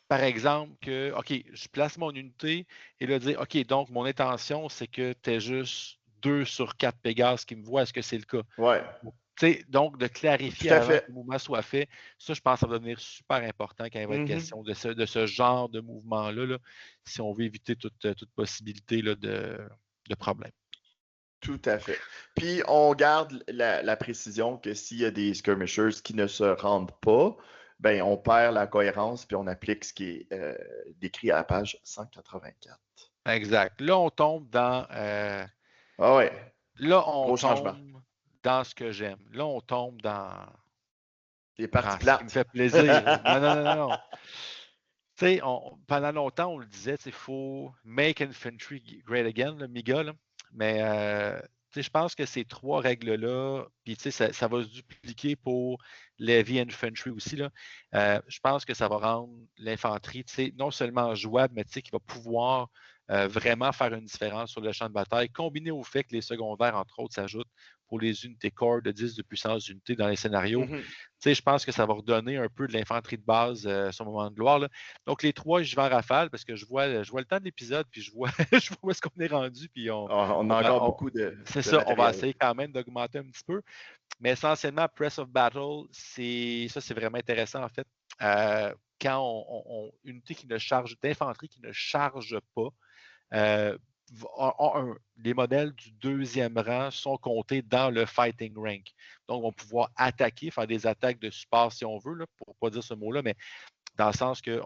Par exemple, que, OK, je place mon unité et là, dire, OK, donc mon intention, c'est que tu aies juste 2 sur 4 Pégases qui me voient. Est-ce que c'est le cas? Ouais. Donc, de clarifier avant que le mouvement soit fait, ça, je pense que ça va devenir super important quand il va être question de ce genre de mouvement-là, là, si on veut éviter toute possibilité là, de problème. Tout à fait. Puis, on garde la précision que s'il y a des skirmishers qui ne se rendent pas, ben, on perd la cohérence puis on applique ce qui est décrit à la page 184. Exact. Là, on tombe Ah ouais, là, on gros changement. tombe dans ce que j'aime. Là, on tombe Les parties dans ce qui me plates. fait plaisir. Non, non, non, non, non. Tu sais, pendant longtemps, on le disait, il faut make infantry great again, là, MIGA, là. Mais je pense que ces trois règles-là, puis ça va se dupliquer pour l'heavy infantry aussi, là. Je pense que ça va rendre l'infanterie non seulement jouable, mais qu'il va pouvoir vraiment faire une différence sur le champ de bataille, combiné au fait que les secondaires, entre autres, s'ajoutent pour les unités corps de 10 de puissance d'unité dans les scénarios. Je pense que ça va redonner un peu de l'infanterie de base son moment de gloire, là. Donc, les trois, je vais en rafale parce que je vois le temps de l'épisode, puis je vois, je vois où est-ce qu'on est rendu, puis On a encore beaucoup c'est de ça, on va matériel. essayer quand même d'augmenter un petit peu. Mais essentiellement, Press of Battle, c'est vraiment intéressant, en fait. Quand une unité d'infanterie qui ne charge pas, les modèles du deuxième rang sont comptés dans le fighting rank. Donc, on va pouvoir attaquer, faire des attaques de support si on veut, là, pour ne pas dire ce mot-là, mais dans le sens qu'il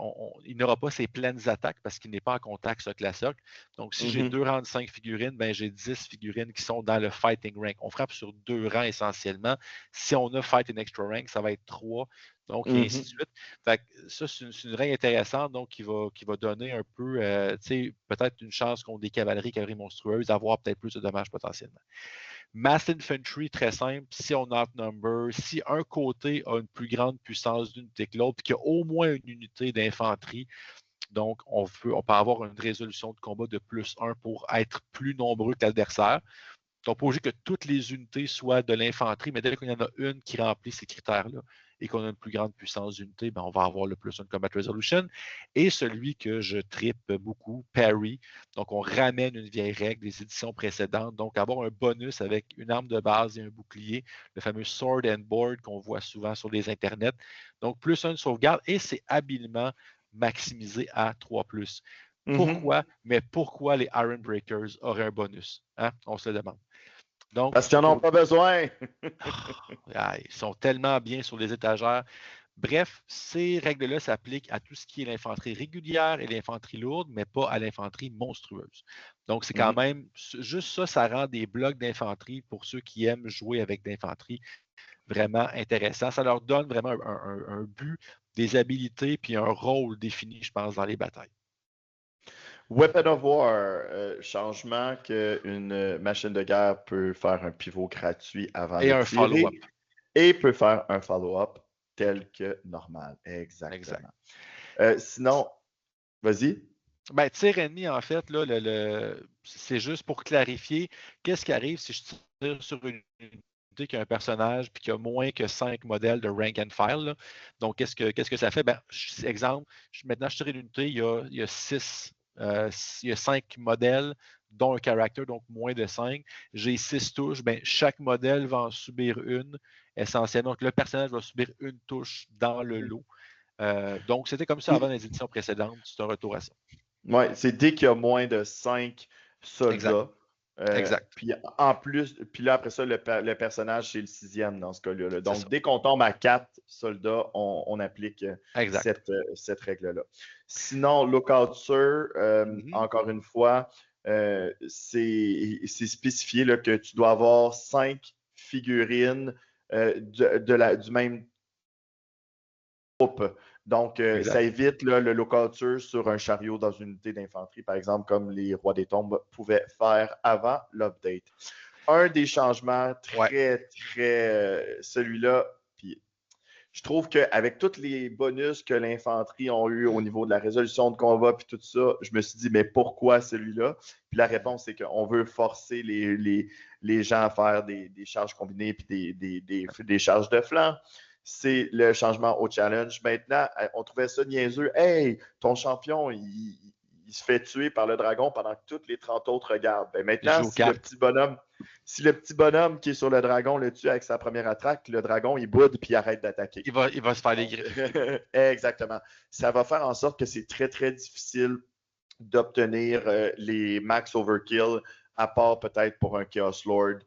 n'aura pas ses pleines attaques parce qu'il n'est pas en contact socle à socle. Donc, si j'ai 2 rangs de 5 figurines, ben, j'ai 10 figurines qui sont dans le fighting rank. On frappe sur 2 rangs essentiellement. Si on a fight in extra rank, ça va être 3. Donc, et ainsi de suite. Fait que ça, c'est une règle intéressante, donc qui va donner un peu, peut-être une chance contre des cavaleries monstrueuses, d'avoir peut-être plus de dommages potentiellement. Mass Infantry, très simple. Si on outnumber, si un côté a une plus grande puissance d'unité que l'autre, puis qu'il y a au moins une unité d'infanterie, donc on peut avoir une résolution de combat de +1 pour être plus nombreux que l'adversaire. Donc, pas obligé que toutes les unités soient de l'infanterie, mais dès qu'il y en a une qui remplit ces critères-là et qu'on a une plus grande puissance d'unité, ben, on va avoir le +1 combat resolution. Et celui que je tripe beaucoup, parry. Donc, on ramène une vieille règle des éditions précédentes. Donc, avoir un bonus avec une arme de base et un bouclier, le fameux sword and board qu'on voit souvent sur les internets. Donc, +1 de sauvegarde et c'est habilement maximisé à 3+. Pourquoi? Mais pourquoi les Iron Breakers auraient un bonus? Hein? On se le demande. Donc, parce qu'ils n'en ont pas besoin. Ils sont tellement bien sur les étagères. Bref, ces règles-là s'appliquent à tout ce qui est l'infanterie régulière et l'infanterie lourde, mais pas à l'infanterie monstrueuse. Donc, c'est quand même, juste ça, ça rend des blocs d'infanterie pour ceux qui aiment jouer avec l'infanterie vraiment intéressant. Ça leur donne vraiment un but, des habilités, puis un rôle défini, je pense, dans les batailles. Weapon of War, changement qu'une machine de guerre peut faire un pivot gratuit avant et de un tirer follow-up. et peut faire un follow-up tel que normal. Exactement. Sinon, vas-y. Ben, tir ennemi, en fait, là, c'est juste pour clarifier qu'est-ce qui arrive si je tire sur une unité qui a un personnage et qui a moins que 5 modèles de rank and file. Là. Donc, qu'est-ce que ça fait? Ben, exemple, maintenant, je tire une unité, il y a 5 modèles, dont un character, donc moins de 5. J'ai 6 touches. Ben, chaque modèle va en subir une, essentiellement. Donc, le personnage va subir une touche dans le lot. Donc, c'était comme ça avant les éditions précédentes. C'est un retour à ça. Oui, c'est dès qu'il y a moins de 5 soldats. Exact. Puis en plus, puis là, après ça, le personnage, c'est le 6e dans ce cas-là. Là. Donc, dès qu'on tombe à 4 soldats, on applique cette règle-là. Sinon, Lookout Sir, encore une fois, c'est spécifié là, que tu dois avoir 5 figurines du même groupe. Donc, ça évite là, le locature sur un chariot dans une unité d'infanterie, par exemple, comme les Rois des Tombes pouvaient faire avant l'update. Un des changements très, celui-là, puis je trouve qu'avec tous les bonus que l'infanterie ont eu au niveau de la résolution de combat puis tout ça, je me suis dit, mais pourquoi celui-là? Puis la réponse, c'est qu'on veut forcer les gens à faire des charges combinées puis des charges de flanc. C'est le changement au challenge. Maintenant, on trouvait ça niaiseux. Hey, ton champion, il se fait tuer par le dragon pendant que toutes les 30 autres regardent. Ben maintenant, si le petit bonhomme qui est sur le dragon le tue avec sa première attaque, le dragon, il boude puis il arrête d'attaquer. Il va se faire les griffes. Exactement. Ça va faire en sorte que c'est très, très difficile d'obtenir les max overkill, à part peut-être pour un Chaos Lord.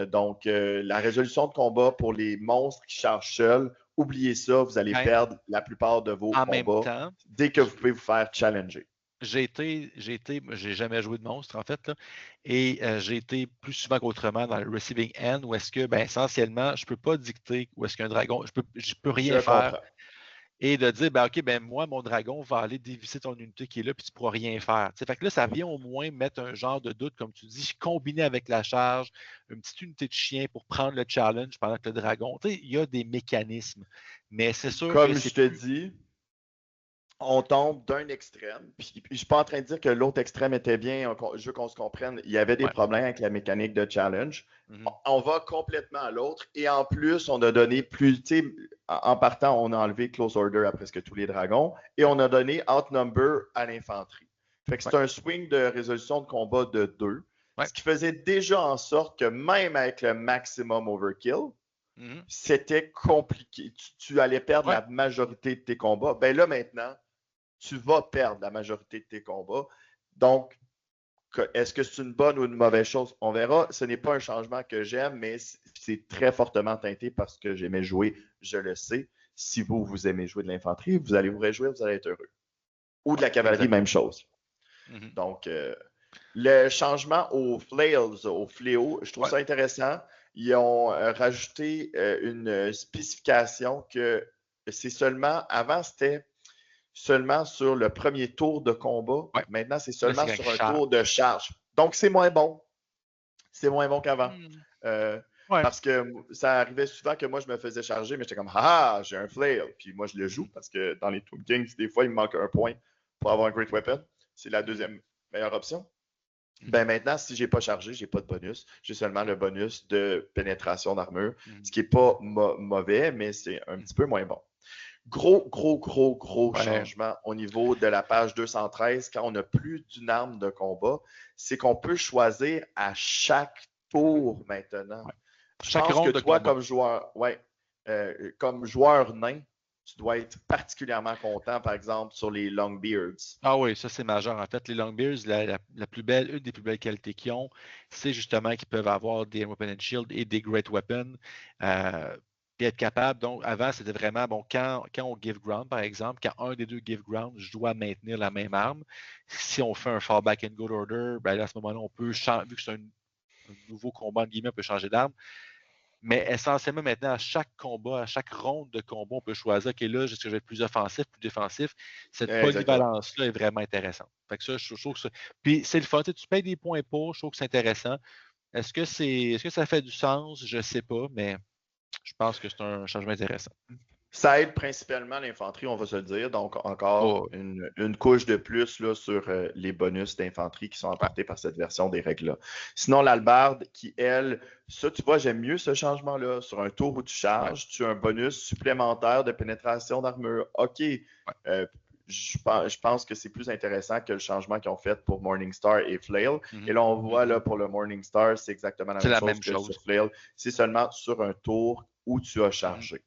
Donc, la résolution de combat pour les monstres qui chargent seuls, oubliez ça, vous allez Ben, perdre la plupart de vos en même combats temps, dès que vous pouvez vous faire challenger. j'ai jamais joué de monstre, en fait, là, et j'ai été plus souvent qu'autrement dans le receiving end, où est-ce que, ben, essentiellement, je ne peux pas dicter où est-ce qu'un dragon, je peux rien Je faire, comprends. et de dire, ben, OK, ben, moi, mon dragon va aller dévisser ton unité qui est là, puis tu ne pourras rien faire. T'sais, fait que là, ça vient au moins mettre un genre de doute, comme tu dis, combiné avec la charge, une petite unité de chien pour prendre le challenge pendant que le dragon. Il y a des mécanismes, mais c'est sûr que Comme je c'est te plus. dis, on tombe d'un extrême. Puis, je ne suis pas en train de dire que l'autre extrême était bien. Je veux qu'on se comprenne. Il y avait des Ouais. problèmes avec la mécanique de challenge. Mm-hmm. On va complètement à l'autre. Et en plus, on a donné plus. Tu sais, en partant, on a enlevé Close Order à presque tous les dragons. Et on a donné Outnumber à l'infanterie. Fait que c'est un swing de résolution de combat de 2. Ouais. Ce qui faisait déjà en sorte que même avec le maximum overkill, Mm-hmm. c'était compliqué. Tu allais perdre Ouais. la majorité de tes combats. Ben là, maintenant, tu vas perdre la majorité de tes combats. Donc, est-ce que c'est une bonne ou une mauvaise chose? On verra. Ce n'est pas un changement que j'aime, mais c'est très fortement teinté parce que j'aimais jouer, je le sais. Si vous aimez jouer de l'infanterie, vous allez vous réjouir, vous allez être heureux. Ou de la cavalerie, même chose. Mm-hmm. Donc, le changement aux flails, aux fléaux, je trouve ça intéressant. Ils ont rajouté une spécification que c'est seulement, avant c'était seulement sur le premier tour de combat. Ouais. Maintenant, c'est Là, seulement c'est sur un tour de charge. Donc, c'est moins bon. C'est moins bon qu'avant. Ouais. Parce que ça arrivait souvent que moi, je me faisais charger, mais j'étais comme, ah, j'ai un flail. Puis moi, je le joue parce que dans les Toon Kings, des fois, il me manque un point pour avoir un Great Weapon. C'est la deuxième meilleure option. Ben maintenant, si je n'ai pas chargé, je n'ai pas de bonus. J'ai seulement le bonus de pénétration d'armure, ce qui n'est pas mauvais, mais c'est un petit peu moins bon. Gros changement au niveau de la page 213 quand on n'a plus d'une arme de combat, c'est qu'on peut choisir à chaque tour maintenant. Ouais. Je pense que toi, comme joueur nain, tu dois être particulièrement content, par exemple, sur les Longbeards. Ah oui, ça c'est majeur. En fait, les Longbeards, la plus belle, une des plus belles qualités qu'ils ont, c'est justement qu'ils peuvent avoir des Weapon and Shield et des Great Weapons. Puis être capable, donc avant, c'était vraiment, bon, quand on give ground, par exemple, quand un des deux give ground, je dois maintenir la même arme. Si on fait un fallback and good order, ben là, à ce moment-là, on peut changer, vu que c'est un nouveau combat, entre guillemets, on peut changer d'arme. Mais essentiellement, maintenant, à chaque combat, à chaque ronde de combat, on peut choisir, OK, là, est-ce que je vais être plus offensif, plus défensif? Cette polyvalence-là est vraiment intéressante. Fait que ça, je trouve que ça. Puis c'est le fun. Tu payes des points pour, je trouve que c'est intéressant. Est-ce que ça fait du sens? Je ne sais pas, mais je pense que c'est un changement intéressant. Ça aide principalement l'infanterie, on va se le dire. Donc, encore une couche de plus là, sur les bonus d'infanterie qui sont apportés par cette version des règles-là. Sinon, l'albarde, qui, elle, ça, tu vois, j'aime mieux ce changement-là. Sur un tour où tu charges, tu as un bonus supplémentaire de pénétration d'armure. OK. Je pense que c'est plus intéressant que le changement qu'ils ont fait pour Morningstar et Flail. Et là, on voit là, pour le Morningstar, c'est exactement la même chose que sur Flail. C'est seulement sur un tour où tu as chargé.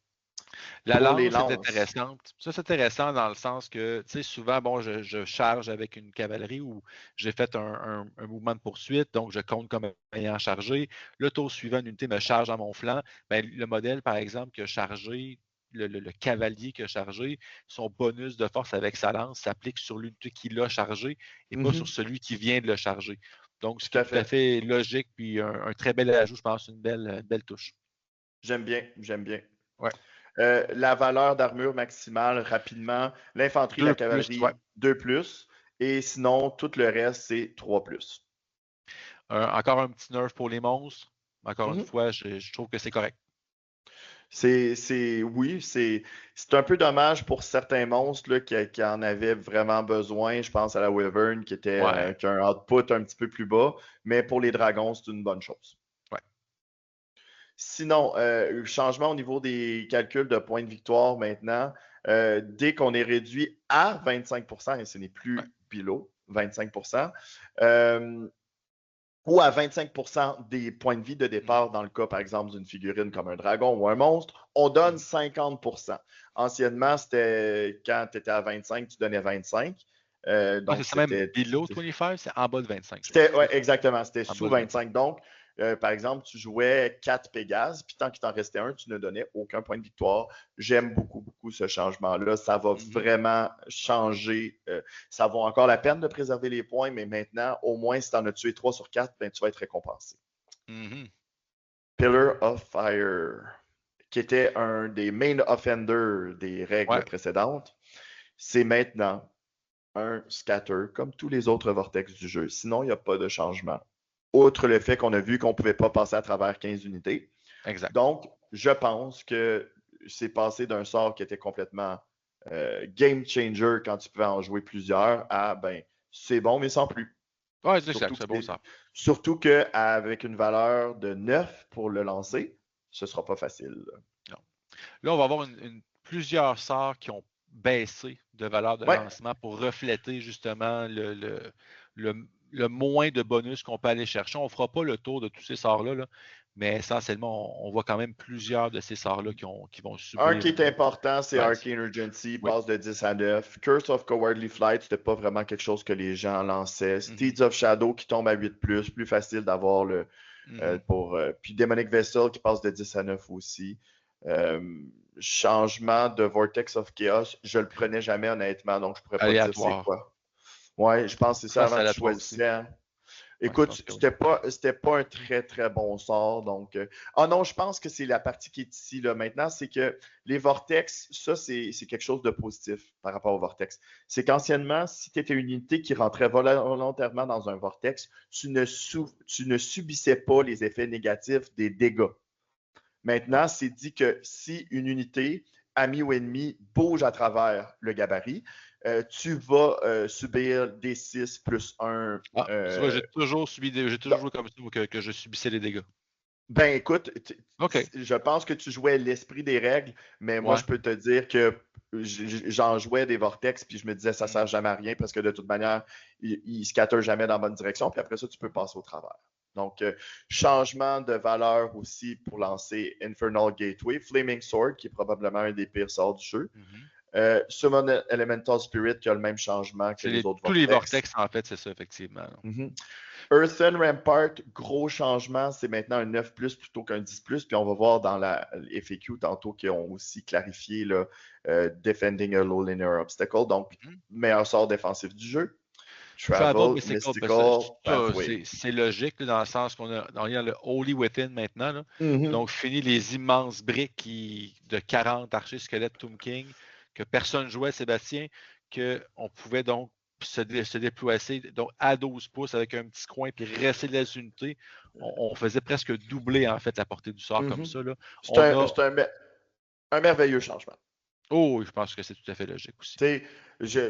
La lance, c'est intéressante. Ça, c'est intéressant dans le sens que, tu sais, souvent, bon, je charge avec une cavalerie où j'ai fait un mouvement de poursuite, donc je compte comme ayant chargé. Le tour suivant, une unité me charge à mon flanc. Bien, le modèle, par exemple, qui a chargé, le cavalier qui a chargé, son bonus de force avec sa lance s'applique sur l'unité qui l'a chargé et pas sur celui qui vient de le charger. Donc, c'est tout à fait logique, puis un très bel ajout, je pense, une belle touche. J'aime bien. Ouais. La valeur d'armure maximale, rapidement, l'infanterie, la cavalerie, 2+. Et sinon, tout le reste, c'est 3+. Encore un petit nerf pour les monstres. Encore une fois, je trouve que c'est correct. Oui, c'est un peu dommage pour certains monstres là, qui en avaient vraiment besoin. Je pense à la Wyvern qui a un output un petit peu plus bas. Mais pour les dragons, c'est une bonne chose. Ouais. Sinon, changement au niveau des calculs de points de victoire maintenant. Dès qu'on est réduit à 25%, et ce n'est plus below 25%, ou à 25% des points de vie de départ, dans le cas, par exemple, d'une figurine comme un dragon ou un monstre, on donne 50%. Anciennement, c'était quand tu étais à 25, tu donnais 25. Donc, c'est même below 25, c'est en bas de 25. Oui, exactement. C'était sous 25. Donc, Par exemple, tu jouais 4 Pégases, puis tant qu'il t'en restait un, tu ne donnais aucun point de victoire. J'aime beaucoup, beaucoup ce changement-là. Ça va vraiment changer. Ça vaut encore la peine de préserver les points, mais maintenant, au moins, si tu en as tué 3 sur 4, ben, tu vas être récompensé. Pillar of Fire, qui était un des main offenders des règles précédentes, c'est maintenant un scatter comme tous les autres vortex du jeu. Sinon, il n'y a pas de changement. Outre le fait qu'on a vu qu'on ne pouvait pas passer à travers 15 unités. Exact. Donc, je pense que c'est passé d'un sort qui était complètement game changer quand tu pouvais en jouer plusieurs à ben c'est bon, mais sans plus. Oui, c'est bon ça. Surtout qu'avec une valeur de 9 pour le lancer, ce ne sera pas facile. Non. Là, on va avoir plusieurs sorts qui ont baissé de valeur de lancement pour refléter justement le moins de bonus qu'on peut aller chercher. On ne fera pas le tour de tous ces sorts-là, là, mais essentiellement, on voit quand même plusieurs de ces sorts-là qui vont subir. Un qui est important, c'est Arcane Urgency, passe de 10 à 9. Curse of Cowardly Flight, c'était pas vraiment quelque chose que les gens lançaient. Steeds of Shadow qui tombe à 8+, plus facile d'avoir le puis Demonic Vessel qui passe de 10 à 9 aussi. Changement de Vortex of Chaos, je le prenais jamais honnêtement, donc je pourrais pas dire c'est quoi. Ouais, je pense que c'est ça avant de choisir. Écoute, c'était pas un très, très bon sort. Donc, non, je pense que c'est la partie qui est ici là maintenant, c'est que les vortex, ça, c'est quelque chose de positif par rapport aux vortex. C'est qu'anciennement, si tu étais une unité qui rentrait volontairement dans un vortex, tu ne subissais pas les effets négatifs des dégâts. Maintenant, c'est dit que si une unité, ami ou ennemi, bouge à travers le gabarit, tu vas subir des 6 plus 1. J'ai toujours joué comme ça que je subissais les dégâts. Ben écoute, je pense que tu jouais l'esprit des règles, mais moi je peux te dire que j'en jouais des vortex, puis je me disais ça sert jamais à rien parce que de toute manière, il scatterent jamais dans la bonne direction, puis après ça, tu peux passer au travers. Donc, changement de valeur aussi pour lancer Infernal Gateway, Flaming Sword, qui est probablement un des pires sorts du jeu. Summon Elemental Spirit qui a le même changement que les autres vortex. Tous les vortex, en fait, c'est ça, effectivement. Earthen Rampart, gros changement, c'est maintenant un 9+, plutôt qu'un 10+, puis on va voir dans la FAQ tantôt qu'ils ont aussi clarifié là, Defending a Low Linear Obstacle, donc meilleur sort défensif du jeu. Travel, Mystical, Pathway. C'est logique là, dans le sens qu'on a le Holy Within maintenant. Là. Donc, fini les immenses briques de 40 archers squelettes Tomb King que personne jouait, Sébastien, qu'on pouvait donc se déployer donc à 12 pouces avec un petit coin puis rester les unités. On faisait presque doubler en fait la portée du sort comme ça. C'est un merveilleux changement. Oh, je pense que c'est tout à fait logique aussi.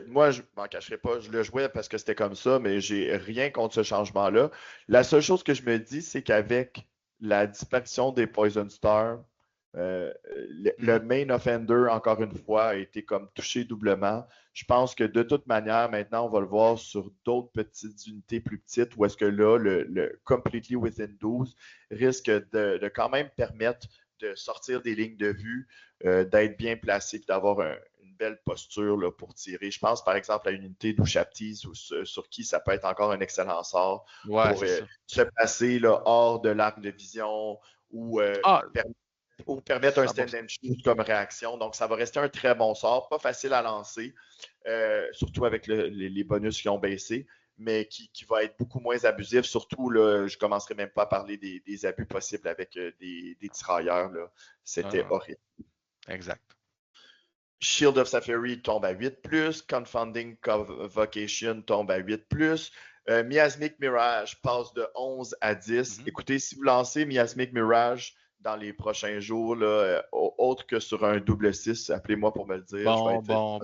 Moi, je m'en cacherai pas, je le jouais parce que c'était comme ça, mais j'ai rien contre ce changement-là. La seule chose que je me dis, c'est qu'avec la disparition des Poison Stars, le main offender, encore une fois, a été comme touché doublement. Je pense que de toute manière, maintenant, on va le voir sur d'autres petites unités plus petites, où est-ce que là, le Completely Within 12 risque de quand même permettre de sortir des lignes de vue, d'être bien placé, d'avoir une belle posture là, pour tirer. Je pense par exemple à une unité d'Ushaptis sur qui ça peut être encore un excellent sort pour se placer là, hors de l'arc de vision ou permettre un stand and shoot comme réaction. Donc, ça va rester un très bon sort, pas facile à lancer, surtout avec les bonus qui ont baissé, mais qui va être beaucoup moins abusif. Surtout, là, je ne commencerai même pas à parler des abus possibles avec des tirailleurs. C'était horrible. Exact. Shield of Safari tombe à 8+, Confounding Vocation tombe à 8+, Miasmic Mirage passe de 11 à 10. Écoutez, si vous lancez Miasmic Mirage dans les prochains jours, là, autre que sur un double 6, appelez-moi pour me le dire. Bon.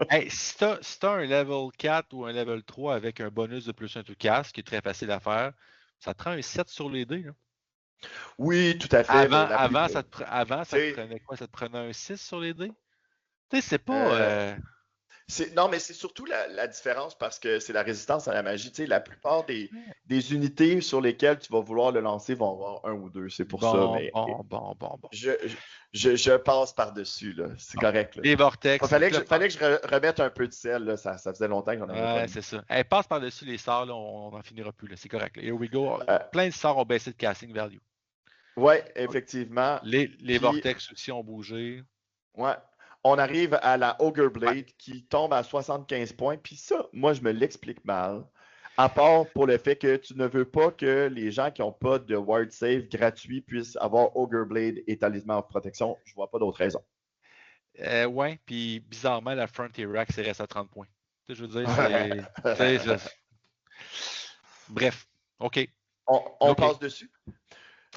Hey, si tu as un level 4 ou un level 3 avec un bonus de plus 1 tout casse, qui est très facile à faire, ça te prend un 7 sur les dés. Là. Oui, tout à fait. Avant, ça te prenait quoi? Ça te prenait un 6 sur les dés? Tu sais, c'est pas... Non, mais c'est surtout la différence parce que c'est la résistance à la magie. Tu sais, la plupart des unités sur lesquelles tu vas vouloir le lancer vont avoir un ou deux. C'est pour ça, Bon, mais bon, bon, bon, bon. je, je passe par-dessus, là. C'est Bon. correct, là. Les vortex, Fallait donc que je, là, fallait que je remette un peu de sel, là. Ça faisait longtemps que j'en avais pas ouais, mis. c'est ça. Hey, passe par-dessus les sorts, là, on n'en finira plus, là. C'est correct. Là. Here we go. Euh, Plein de sorts ont baissé de casting value. ouais, effectivement. Les Puis, vortex aussi ont bougé. ouais, on arrive à la Ogre Blade qui tombe à 75 points. Puis ça, moi, je me l'explique mal. À part pour le fait que tu ne veux pas que les gens qui n'ont pas de ward save gratuit puissent avoir Ogre Blade et Talisman of Protection. Je vois pas d'autre raison. Ouais, puis bizarrement, la Frontier Rack, c'est reste à 30 points. Tu sais, je veux dire, c'est. Bref, OK. On passe dessus.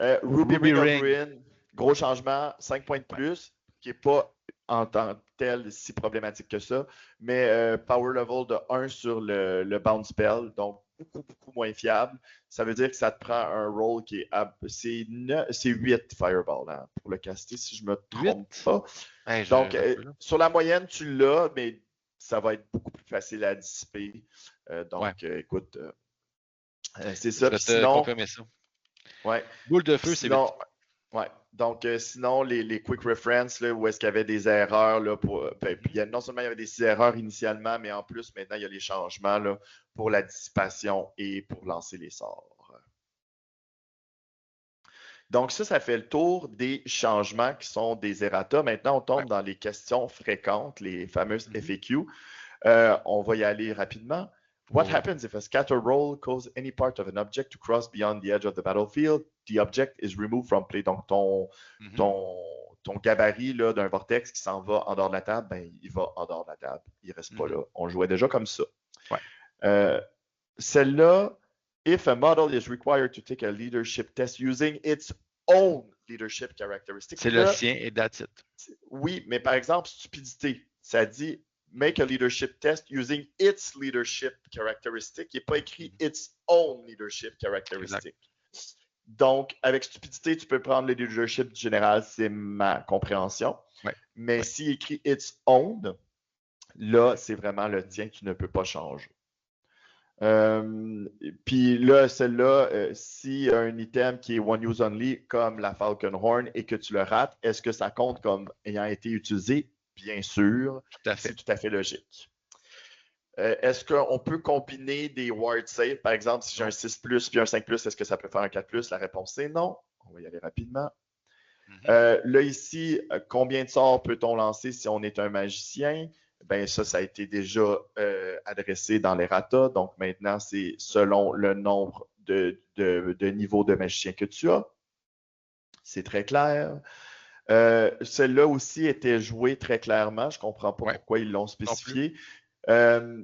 Ruby Ruby Ring of Ring. Ruin, gros changement, 5 points de Ouais. plus, qui n'est pas en tant que tel si problématique que ça, mais power level de 1 sur le bounce spell, donc beaucoup moins fiable. Ça veut dire que ça te prend un roll qui est c'est 8 Fireball hein, pour le caster, si je me trompe 8? pas. Hey, Donc, sur la moyenne, tu l'as, mais ça va être beaucoup plus facile à dissiper. Écoute, c'est ça. Je vais Puis te sinon, confirmer ça. ouais. Boule de feu, c'est 8. Sinon, ouais. Donc, sinon, les quick reference, là, où est-ce qu'il y avait des erreurs, là, non seulement il y avait des erreurs initialement, mais en plus, maintenant, il y a les changements là, pour la dissipation et pour lancer les sorts. Donc, ça fait le tour des changements qui sont des errata. Maintenant, on tombe dans les questions fréquentes, les fameuses FAQ. On va y aller rapidement. What happens if a scatter roll causes any part of an object to cross beyond the edge of the battlefield? The object is removed from play. Donc, ton gabarit d'un vortex qui s'en va en dehors de la table, ben, il va en dehors de la table. Il ne reste pas là. On jouait déjà comme ça. Ouais. Celle-là, if a model is required to take a leadership test using its own leadership characteristics. C'est le sien et that's it. Oui, mais par exemple, stupidité, ça dit make a leadership test using its leadership characteristic. Il n'est pas écrit its own leadership characteristic. Exact. Donc, avec stupidité, tu peux prendre le leadership général, c'est ma compréhension. Ouais. Mais s'il écrit its own, là, c'est vraiment le tien que tu ne peux pas changer. Puis là, celle-là, si un item qui est one use only, comme la Falcon Horn, et que tu le rates, est-ce que ça compte comme ayant été utilisé? Bien sûr, c'est tout à fait logique. Est-ce qu'on peut combiner des ward save? Par exemple, si j'ai un 6+, puis un 5+, est-ce que ça peut faire un 4+? La réponse c'est non. On va y aller rapidement. Là, ici, combien de sorts peut-on lancer si on est un magicien? Ben ça a été déjà adressé dans l'errata. Donc maintenant, c'est selon le nombre de niveaux de magicien que tu as. C'est très clair. Celle-là aussi était jouée très clairement. Je ne comprends pas pourquoi ils l'ont spécifié.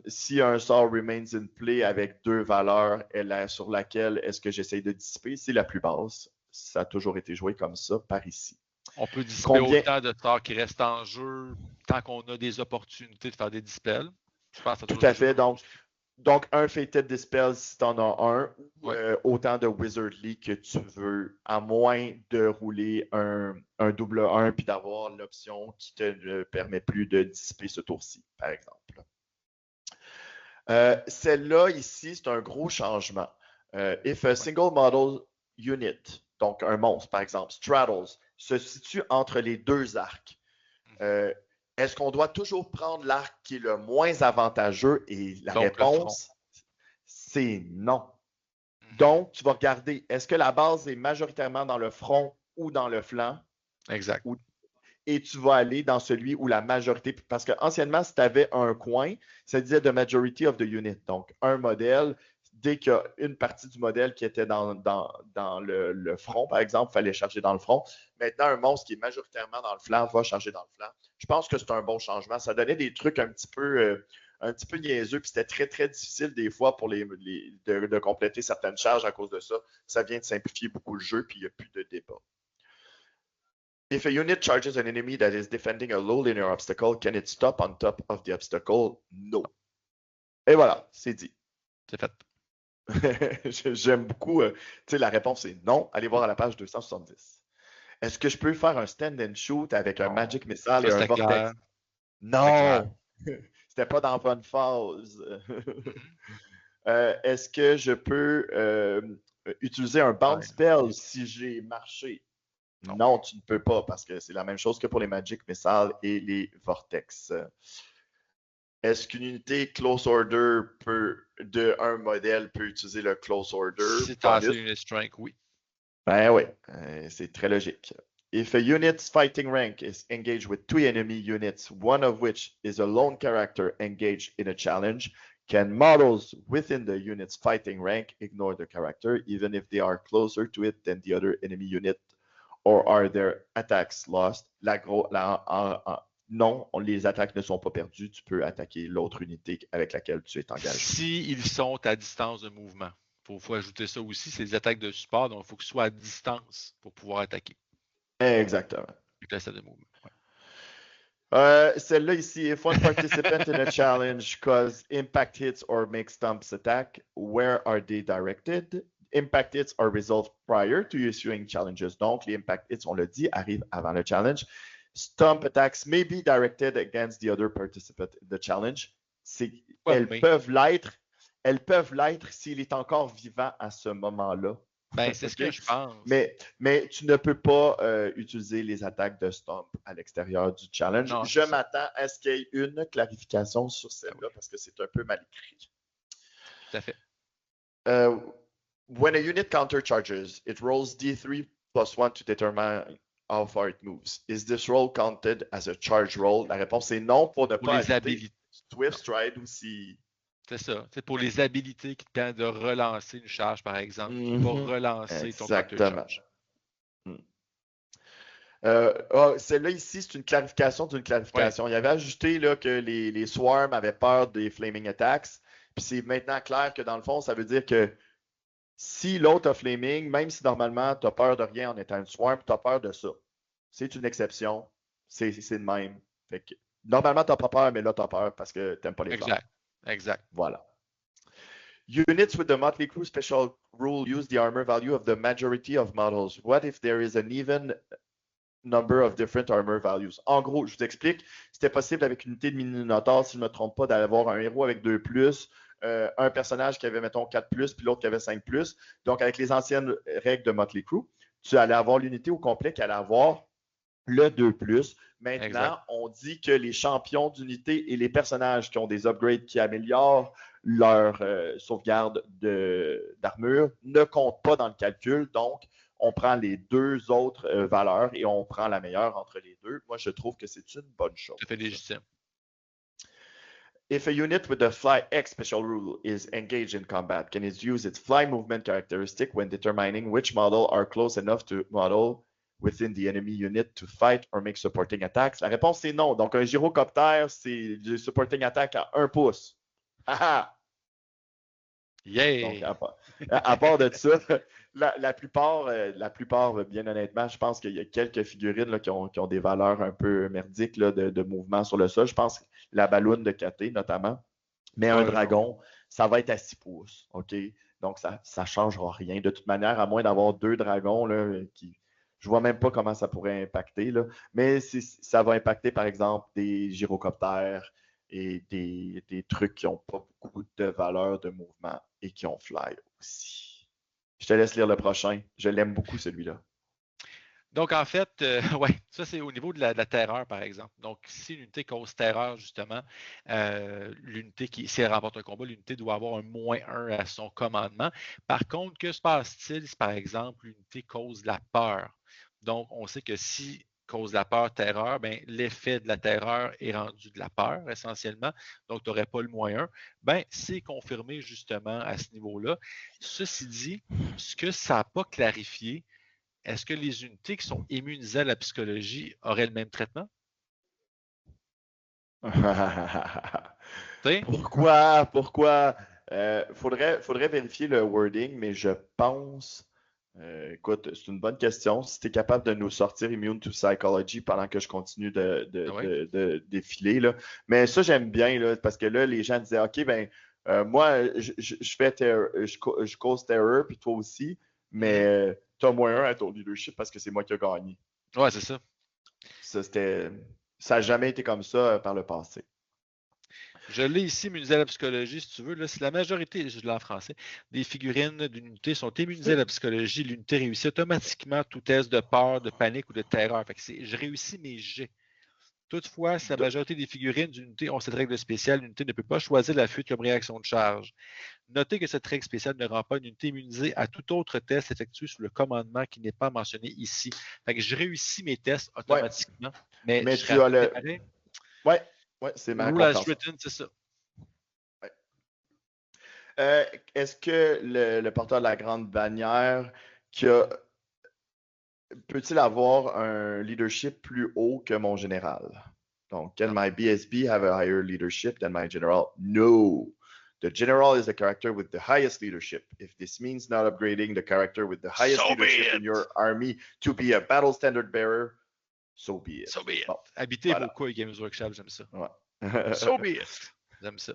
Si un sort remains in play avec 2 valeurs, sur laquelle est-ce que j'essaye de dissiper? C'est la plus basse. Ça a toujours été joué comme ça par ici. On peut dissiper autant de sorts qui restent en jeu tant qu'on a des opportunités de faire des dispels. Je pense tout à fait. Donc, un Fated Dispel si tu en as un, ou autant de Wizardly que tu veux, à moins de rouler un double 1 puis d'avoir l'option qui te permet plus de dissiper ce tour-ci, par exemple. Celle-là, ici, c'est un gros changement. If a single model unit, donc un monstre, par exemple, straddles, se situe entre les 2 arcs, est-ce qu'on doit toujours prendre l'arc qui est le moins avantageux? Et la réponse, c'est non. Donc, tu vas regarder, est-ce que la base est majoritairement dans le front ou dans le flanc? Exact. Et tu vas aller dans celui où la majorité, parce qu'anciennement, si tu avais un coin, ça disait the majority of the unit. Donc, un modèle, dès qu'il y a une partie du modèle qui était dans le front, par exemple, il fallait charger dans le front. Maintenant, un monstre qui est majoritairement dans le flanc va charger dans le flanc. Je pense que c'est un bon changement. Ça donnait des trucs un petit peu niaiseux, puis c'était très, très difficile des fois pour de compléter certaines charges à cause de ça. Ça vient de simplifier beaucoup le jeu, puis il n'y a plus de débat. If a unit charges an enemy that is defending a low linear obstacle, can it stop on top of the obstacle? No. Et voilà, c'est dit. C'est fait. J'aime beaucoup. La réponse est non. Allez voir à la page 270. Est-ce que je peux faire un stand and shoot avec un Magic Missile et un Vortex? Non! c'était pas dans la bonne phase. Est-ce que je peux utiliser un bounce spell si j'ai marché? Non, tu ne peux pas parce que c'est la même chose que pour les Magic Missiles et les Vortex. Est-ce qu'une unité Close Order de un modèle peut utiliser le Close Order? Si tu as assez unit strength, oui. Ben oui, c'est très logique. If a unit's fighting rank is engaged with 3 enemy units, one of which is a lone character engaged in a challenge, can models within the unit's fighting rank ignore the character, even if they are closer to it than the other enemy unit, or are their attacks lost? Non, les attaques ne sont pas perdues. Tu peux attaquer l'autre unité avec laquelle tu es engagé. S'ils sont à distance de mouvement. Il faut ajouter ça aussi, c'est des attaques de support, donc il faut qu'ils soient à distance pour pouvoir attaquer. Exactement. Avec la salle de mouvement. Celle-là ici, if one participant in a challenge cause impact hits or makes stumps attack, where are they directed? Impact hits are resolved prior to issuing challenges. Donc, les impact hits, on l'a dit, arrivent avant le challenge. Stump attacks may be directed against the other participant in the challenge. Elles peuvent l'être s'il est encore vivant à ce moment-là. Ben, c'est ce que je pense. Mais tu ne peux pas utiliser les attaques de Stomp à l'extérieur du challenge. Non, je m'attends à ce qu'il y ait une clarification sur celle-là parce que c'est un peu mal écrit. Tout à fait. When a unit countercharges, it rolls D3 plus 1 to determine how far it moves. Is this roll counted as a charge roll? La réponse est non pour ne pas les habilités. Swift Stride ou si... C'est ça. C'est pour les habilités qui te permettent de relancer une charge, par exemple. Qui va relancer ton countercharge. Celle-là ici, c'est une clarification d'une clarification. Il avait ajouté là, que les Swarms avaient peur des Flaming Attacks. Puis c'est maintenant clair que dans le fond, ça veut dire que si l'autre a Flaming, même si normalement tu as peur de rien en étant une Swarm, tu as peur de ça. C'est une exception. C'est le même. Fait que, normalement, tu n'as pas peur, mais là, tu as peur parce que tu n'aimes pas les flammes. Exact. Voilà. Units with the Motley Crue special rule use the armor value of the majority of models. What if there is an even number of different armor values? En gros, je vous explique, c'était possible avec une unité de Minotaur, si je ne me trompe pas, d'avoir un héros avec 2+, un personnage qui avait, mettons, 4+, puis l'autre qui avait 5+. Donc, avec les anciennes règles de Motley Crue, tu allais avoir l'unité au complet qui allait avoir le 2+. Maintenant, on dit que les champions d'unité et les personnages qui ont des upgrades qui améliorent leur sauvegarde d'armure ne comptent pas dans le calcul. Donc, on prend les deux autres valeurs et on prend la meilleure entre les deux. Moi, je trouve que c'est une bonne chose. Tout à fait légitime. If a unit with the Fly X special rule is engaged in combat, can it use its fly movement characteristic when determining which model are close enough to model within the enemy unit to fight or make supporting attacks? La réponse est non. Donc, un gyrocoptère, c'est du supporting attack à 1 pouce. Haha! Yay! Donc, à part de ça, la plupart, bien honnêtement, je pense qu'il y a quelques figurines là, qui ont des valeurs un peu merdiques là, de mouvement sur le sol. Je pense la balloune de KT notamment. Mais un dragon, ça va être à 6 pouces. OK? Donc, ça ne changera rien. De toute manière, à moins d'avoir 2 dragons là, qui. Je ne vois même pas comment ça pourrait impacter. Là. Mais ça va impacter, par exemple, des gyrocoptères et des trucs qui n'ont pas beaucoup de valeur de mouvement et qui ont fly aussi. Je te laisse lire le prochain. Je l'aime beaucoup, celui-là. Donc, en fait, ça, c'est au niveau de la terreur, par exemple. Donc, si l'unité cause terreur, justement, l'unité si elle remporte un combat, l'unité doit avoir un -1 à son commandement. Par contre, que se passe-t-il si, par exemple, l'unité cause la peur? Donc, on sait que si cause la peur, terreur, ben, l'effet de la terreur est rendu de la peur, essentiellement. Donc, tu n'aurais pas le -1. Ben, c'est confirmé, justement, à ce niveau-là. Ceci dit, ce que ça n'a pas clarifié, est-ce que les unités qui sont immunisées à la psychologie auraient le même traitement? Pourquoi? Faudrait vérifier le wording, mais je pense... écoute, c'est une bonne question. Si tu es capable de nous sortir Immune to Psychology pendant que je continue de défiler. Là. Mais ça, j'aime bien là, parce que là, les gens disaient OK, ben moi, je cause terror, puis toi aussi, mais tu as -1 à ton leadership parce que c'est moi qui ai gagné. Ouais, c'est ça. Ça n'a jamais été comme ça par le passé. Je l'ai ici, immunisé à la psychologie, si tu veux. Là, si la majorité, je l'ai en français, des figurines d'une unité sont immunisées à la psychologie, l'unité réussit automatiquement tout test de peur, de panique ou de terreur. Fait que je réussis mes jets. Toutefois, si la majorité des figurines d'une unité ont cette règle spéciale, l'unité ne peut pas choisir la fuite comme réaction de charge. Notez que cette règle spéciale ne rend pas une unité immunisée à tout autre test effectué sous le commandement qui n'est pas mentionné ici. Fait que je réussis mes tests automatiquement, mais je tu as le... pareil. Ouais, c'est ma Rule as compréhension. written, c'est ça. Ouais. Est-ce que le porteur de la grande bannière peut-il avoir un leadership plus haut que mon général? Donc, can my BSB have a higher leadership than my general? No. The general is the character with the highest leadership. If this means not upgrading the character with the highest leadership in your army to be a battle standard bearer, so be it. So be it. Bon, Habitez vos couilles, Games Workshop, j'aime ça. Ouais. So be it. J'aime ça.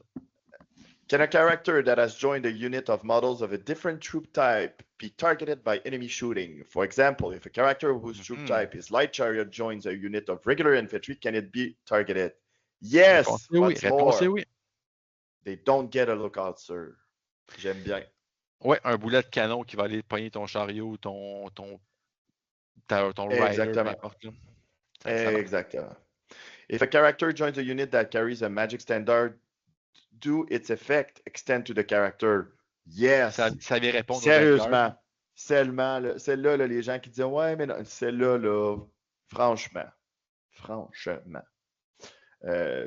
Can a character that has joined a unit of models of a different troop type be targeted by enemy shooting? For example, if a character whose troop type is light chariot joins a unit of regular infantry, can it be targeted? Yes. Réponse est oui. They don't get a lookout, sir. J'aime bien. Ouais, un boulet de canon qui va aller pogner ton chariot, ton rider, Exactement. Exactement. If a character joins a unit that carries a magic standard, do its effect extend to the character? Yes. Ça vient répondre. Sérieusement. Celle-là, les gens qui disent ouais, mais non, celle-là, franchement.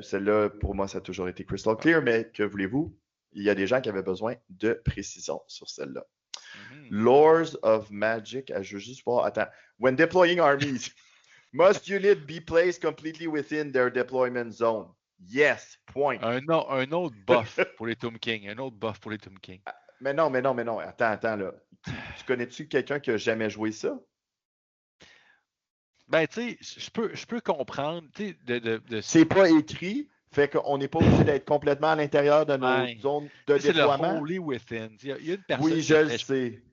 Celle-là, pour moi, ça a toujours été crystal clear, mais que voulez-vous? Il y a des gens qui avaient besoin de précision sur celle-là. Lords of Magic, je veux juste voir, attends. When deploying armies, must unit be placed completely within their deployment zone? Yes, point. Un autre buff pour les Tomb King. Mais non. Attends, là. Tu connais-tu quelqu'un qui a jamais joué ça? Ben, tu sais, je peux comprendre. C'est pas écrit, fait qu'on n'est pas obligé d'être complètement à l'intérieur de nos zones de déploiement. C'est le Holy Within. Il y a une personne. Oui, je le sais.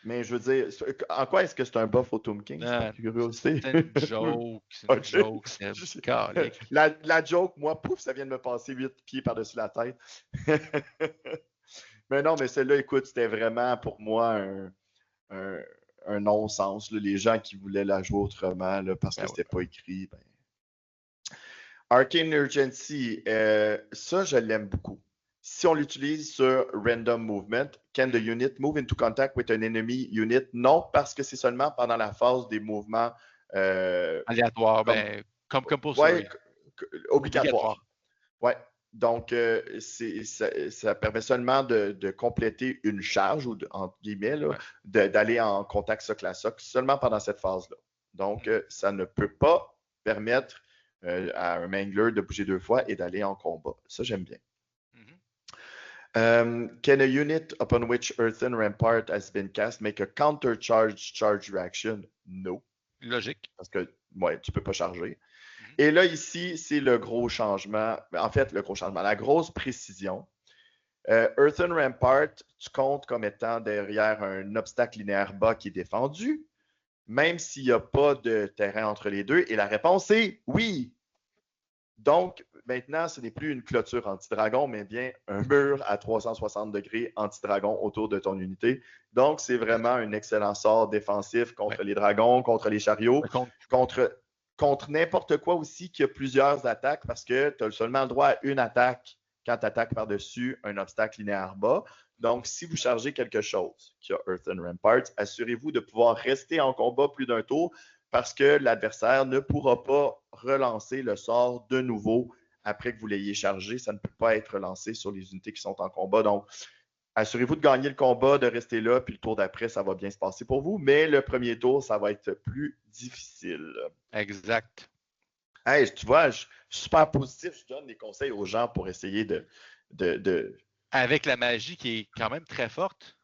Mais je veux dire, en quoi est-ce que c'est un buff au Tomb King? C'est curiosité. C'est une joke. La joke, moi, pouf, ça vient de me passer 8 pieds par-dessus la tête. Mais non, mais celle-là, écoute, c'était vraiment pour moi un non-sens. Les gens qui voulaient la jouer autrement là, parce que c'était pas écrit. Arcane Urgency, ça, je l'aime beaucoup. Si on l'utilise sur Random Movement, can the unit move into contact with an enemy unit? Non, parce que c'est seulement pendant la phase des mouvements aléatoires, comme pour ça. Obligatoire. Ouais. Donc, ça permet seulement de compléter une charge, ou entre guillemets, d'aller en contact socle à socle, seulement pendant cette phase-là. Donc, ça ne peut pas permettre à un mangler de bouger 2 fois et d'aller en combat. Ça, j'aime bien. Can a unit upon which Earthen Rampart has been cast make a charge reaction? No. Logique. Parce que, ouais, tu peux pas charger. Et là, ici, c'est le gros changement. En fait, la grosse précision. Earthen Rampart, tu comptes comme étant derrière un obstacle linéaire bas qui est défendu, même s'il n'y a pas de terrain entre les deux. Et la réponse est oui. Donc, maintenant, ce n'est plus une clôture anti-dragon, mais bien un mur à 360 degrés anti-dragon autour de ton unité. Donc, c'est vraiment un excellent sort défensif contre les dragons, contre les chariots, contre n'importe quoi aussi qui a plusieurs attaques, parce que tu as seulement le droit à une attaque quand tu attaques par-dessus un obstacle linéaire bas. Donc, si vous chargez quelque chose qui a Earthen Rampart, assurez-vous de pouvoir rester en combat plus d'un tour, parce que l'adversaire ne pourra pas relancer le sort de nouveau après que vous l'ayez chargé. Ça ne peut pas être relancé sur les unités qui sont en combat. Donc, assurez-vous de gagner le combat, de rester là, puis le tour d'après, ça va bien se passer pour vous. Mais le premier tour, ça va être plus difficile. Exact. Hey, tu vois, je suis super positif. Je donne des conseils aux gens pour essayer de... Avec la magie qui est quand même très forte.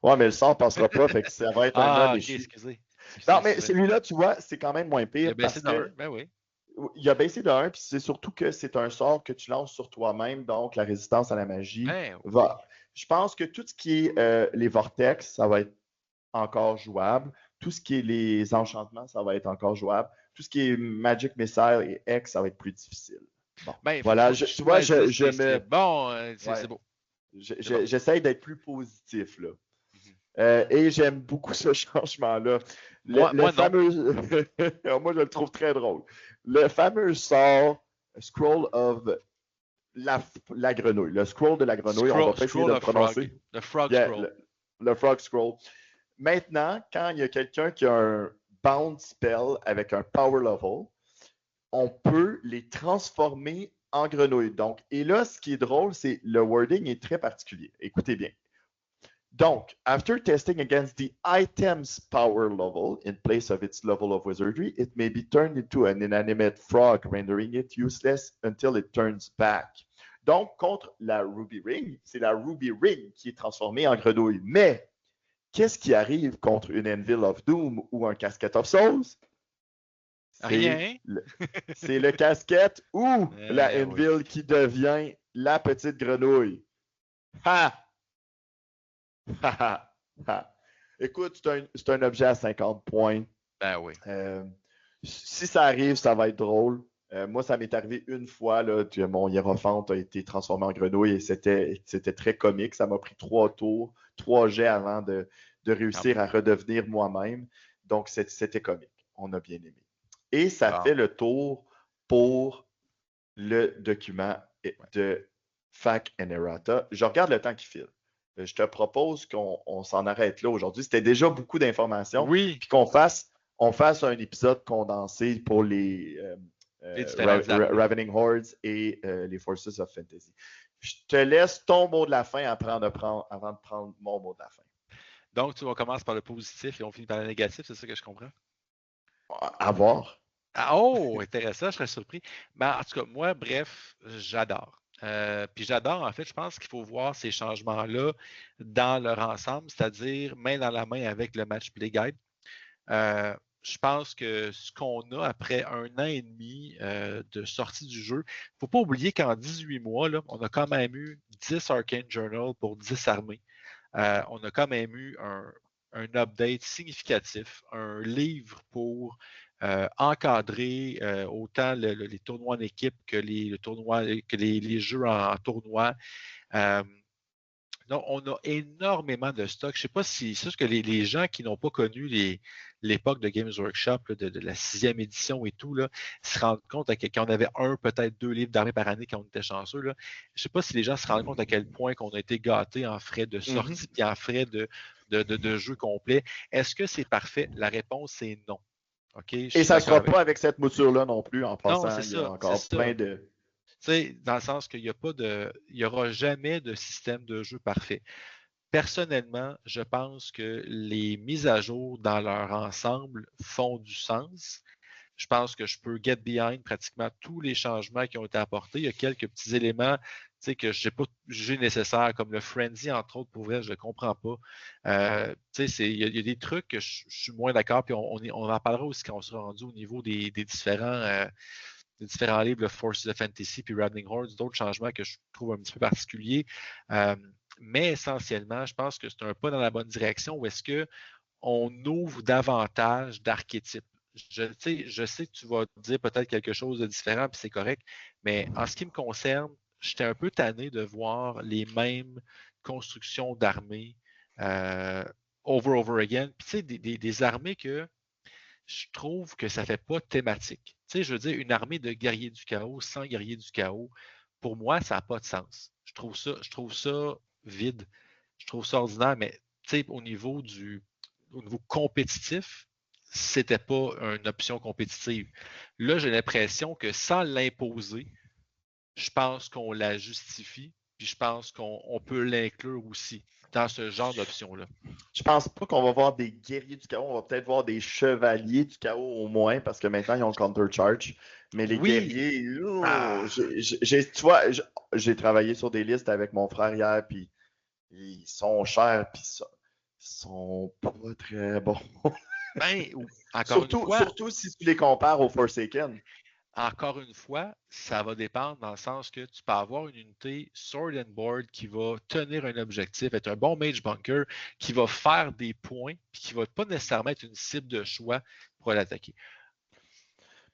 Ouais, mais le sort ne passera pas, fait que ça va être un non échec. Excusez. Non, mais celui-là, tu vois, c'est quand même moins pire. Il a baissé d'un, ben oui. Il a baissé de 1, puis c'est surtout que c'est un sort que tu lances sur toi-même, donc la résistance à la magie va. Je pense que tout ce qui est les vortex, ça va être encore jouable. Tout ce qui est les enchantements, ça va être encore jouable. Tout ce qui est Magic Missile et X, ça va être plus difficile. Bon, Ben, voilà, faut que tu vois, choisisses je tes me... cibles. Bon, Ouais, c'est beau. C'est bon. j'essaie d'être plus positif, là. Mhm. Et j'aime beaucoup ce changement-là. Le Moi non. fameux... Moi, je le trouve très drôle. Le fameux sort Scroll of la grenouille. Le scroll de la grenouille, on va pas essayer Scroll de le of Frog. prononcer. Le Frog Yeah, Scroll. le frog scroll. Maintenant, quand il y a quelqu'un qui a un bound spell avec un power level, on peut les transformer en grenouilles. Donc, et là, ce qui est drôle, c'est le wording est très particulier. Écoutez bien. Donc, after testing against the item's power level in place of its level of wizardry, it may be turned into an inanimate frog, rendering it useless until it turns back. Donc, contre la Ruby Ring, c'est la Ruby Ring qui est transformée en grenouille. Mais, qu'est-ce qui arrive contre une Anvil of Doom ou un Casket of Souls? Rien. C'est le casquette ou la Anvil oui. qui devient la petite grenouille. Ha! Ha ha ha! Écoute, c'est un objet à 50 points. Ben oui. Si ça arrive, ça va être drôle. Moi, ça m'est arrivé une fois là, que mon hiérophante a été transformé en grenouille et c'était très comique. Ça m'a pris 3 tours, 3 jets avant de réussir à redevenir moi-même. Donc, c'était comique. On a bien aimé. Et ça fait le tour pour le document de Fac and Errata. Je regarde le temps qui file. Je te propose qu'on s'en arrête là aujourd'hui. C'était déjà beaucoup d'informations. Oui. Puis qu'on fasse un épisode condensé pour les Ravening Hordes et les Forces of Fantasy. Je te laisse ton mot de la fin avant de prendre mon mot de la fin. Donc, tu vas commencer par le positif et on finit par le négatif, c'est ça que je comprends? À voir. Ah, oh, intéressant, je serais surpris. Mais en tout cas, moi, bref, j'adore. Puis j'adore, en fait, je pense qu'il faut voir ces changements-là dans leur ensemble, c'est-à-dire main dans la main avec le Match Play Guide. Je pense que ce qu'on a après 1 an et demi de sortie du jeu, il ne faut pas oublier qu'en 18 mois, là, on a quand même eu 10 Arcane Journal pour 10 armées. On a quand même eu un update significatif, un livre pour encadrer autant les tournois en équipe que les jeux en tournoi. Donc, on a énormément de stock. Je ne sais pas si c'est sûr que les gens qui n'ont pas connu l'époque de Games Workshop, là, de la 6e édition et tout, là, se rendent compte qu'on avait peut-être 2 livres d'armée par année quand on était chanceux. Là. Je ne sais pas si les gens se rendent compte à quel point qu'on a été gâtés en frais de sortie et en frais de jeu complet. Est-ce que c'est parfait? La réponse est non. Okay? Et ça ne sera pas avec cette mouture-là non plus. En passant, non, il y a encore plein de... Tu sais, dans le sens qu'il n'y aura jamais de système de jeu parfait. Personnellement, je pense que les mises à jour dans leur ensemble font du sens. Je pense que je peux get behind pratiquement tous les changements qui ont été apportés. Il y a quelques petits éléments que je n'ai pas jugé nécessaires, comme le Frenzy, entre autres, pour vrai, je ne comprends pas. Il y a des trucs que je suis moins d'accord, puis on en parlera aussi quand on sera rendu au niveau des différents livres, le Forces of Fantasy puis Ravening Hordes, d'autres changements que je trouve un petit peu particuliers. Mais essentiellement, je pense que c'est un pas dans la bonne direction où est-ce qu'on ouvre davantage d'archétypes. Je sais que tu vas dire peut-être quelque chose de différent, puis c'est correct, mais en ce qui me concerne, j'étais un peu tanné de voir les mêmes constructions d'armées over again. Puis tu sais, des armées que je trouve que ça ne fait pas thématique. Tu sais, je veux dire, une armée de guerriers du chaos sans guerriers du chaos, pour moi, ça n'a pas de sens. Je trouve ça vide. Je trouve ça ordinaire, mais tu sais, au niveau compétitif, c'était pas une option compétitive. Là, j'ai l'impression que sans l'imposer, je pense qu'on la justifie, puis je pense qu'on peut l'inclure aussi dans ce genre d'option-là. Je pense pas qu'on va voir des guerriers du chaos. On va peut-être voir des chevaliers du chaos au moins, parce que maintenant, ils ont counter-charge. Mais les guerriers, tu vois, j'ai travaillé sur des listes avec mon frère hier, puis ils sont chers, puis ils sont pas très bons. Ben, surtout si tu les compares aux Forsaken. Encore une fois, ça va dépendre dans le sens que tu peux avoir une unité Sword and Board qui va tenir un objectif, être un bon Mage Bunker, qui va faire des points, puis qui ne va pas nécessairement être une cible de choix pour l'attaquer.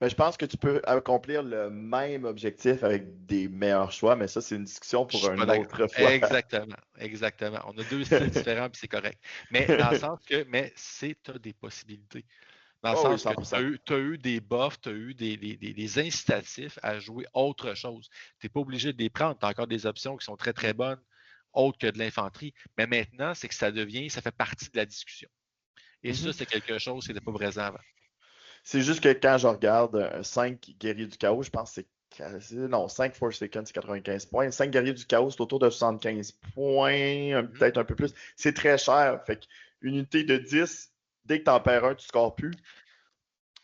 Mais je pense que tu peux accomplir le même objectif avec des meilleurs choix, mais ça, c'est une discussion Je pour suis pas une autre d'accord. fois. Exactement, exactement. On a deux styles différents, puis c'est correct. Mais dans le sens que, tu as des possibilités. Dans le Oh oui, sens que 100%. tu as eu des buffs, tu as eu des incitatifs à jouer autre chose. Tu n'es pas obligé de les prendre. Tu as encore des options qui sont très, très bonnes, autres que de l'infanterie. Mais maintenant, c'est que ça fait partie de la discussion. Et ça, Mhm. c'est quelque chose qui n'était pas présent avant. C'est juste que quand je regarde 5 guerriers du chaos, je pense que non, 5 Forsaken, c'est 95 points. 5 guerriers du chaos, c'est autour de 75 points, peut-être un peu plus. C'est très cher. Fait qu'une unité de 10, dès que tu en perds un, tu ne scores plus.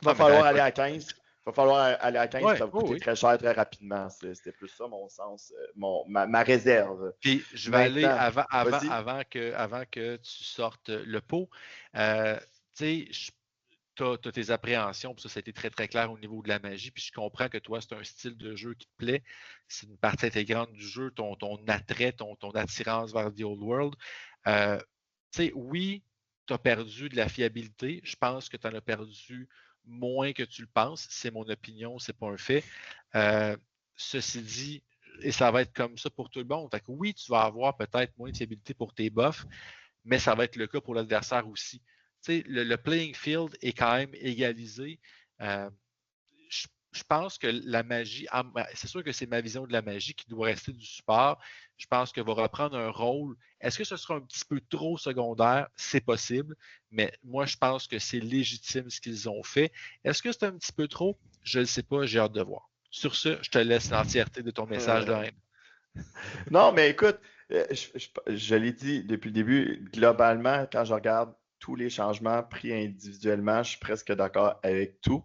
Il va falloir aller à 15. Va falloir aller à 15, Ouais, ça va oh coûter oui. très cher très rapidement. C'était plus ça mon sens, ma réserve. Puis je vais aller Maintenant, vas-y. avant que tu sortes le pot. Tu sais, tu as tes appréhensions, puis ça a été très, très clair au niveau de la magie. Puis je comprends que toi, c'est un style de jeu qui te plaît. C'est une partie intégrante du jeu, ton attrait, ton attirance vers The Old World. Tu sais, oui, tu as perdu de la fiabilité. Je pense que tu en as perdu moins que tu le penses. C'est mon opinion, c'est pas un fait. Ceci dit, et ça va être comme ça pour tout le monde. Fait que oui, tu vas avoir peut-être moins de fiabilité pour tes buffs, mais ça va être le cas pour l'adversaire aussi. Le playing field est quand même égalisé. Je pense que la magie, c'est sûr que c'est ma vision de la magie qui doit rester du support. Je pense qu'elle va reprendre un rôle. Est-ce que ce sera un petit peu trop secondaire? C'est possible, mais moi, je pense que c'est légitime ce qu'ils ont fait. Est-ce que c'est un petit peu trop? Je ne le sais pas, j'ai hâte de voir. Sur ce, je te laisse l'entièreté de ton message de haine. Non, mais écoute, je l'ai dit depuis le début, globalement, quand je regarde tous les changements pris individuellement, je suis presque d'accord avec tout.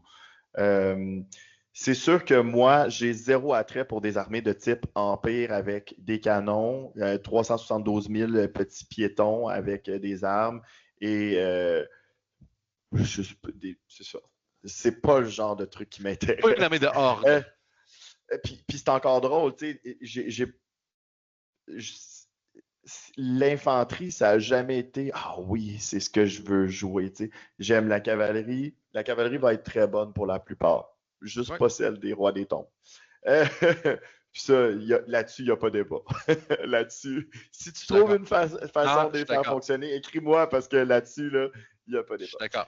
C'est sûr que moi, j'ai zéro attrait pour des armées de type Empire avec des canons, 372 000 petits piétons avec des armes et c'est ça. C'est pas le genre de truc qui m'intéresse. Pas une armée de horde. Puis c'est encore drôle, tu sais, l'infanterie, ça n'a jamais été ah oui, c'est ce que je veux jouer. Tu sais. J'aime la cavalerie. La cavalerie va être très bonne pour la plupart. Juste Ouais. pas celle des rois des tombes. Puis ça, là-dessus, il n'y a pas de débat. Là-dessus, si tu trouves une façon de les faire fonctionner, écris-moi parce que là-dessus, là, il n'y a pas de débat. Je suis d'accord.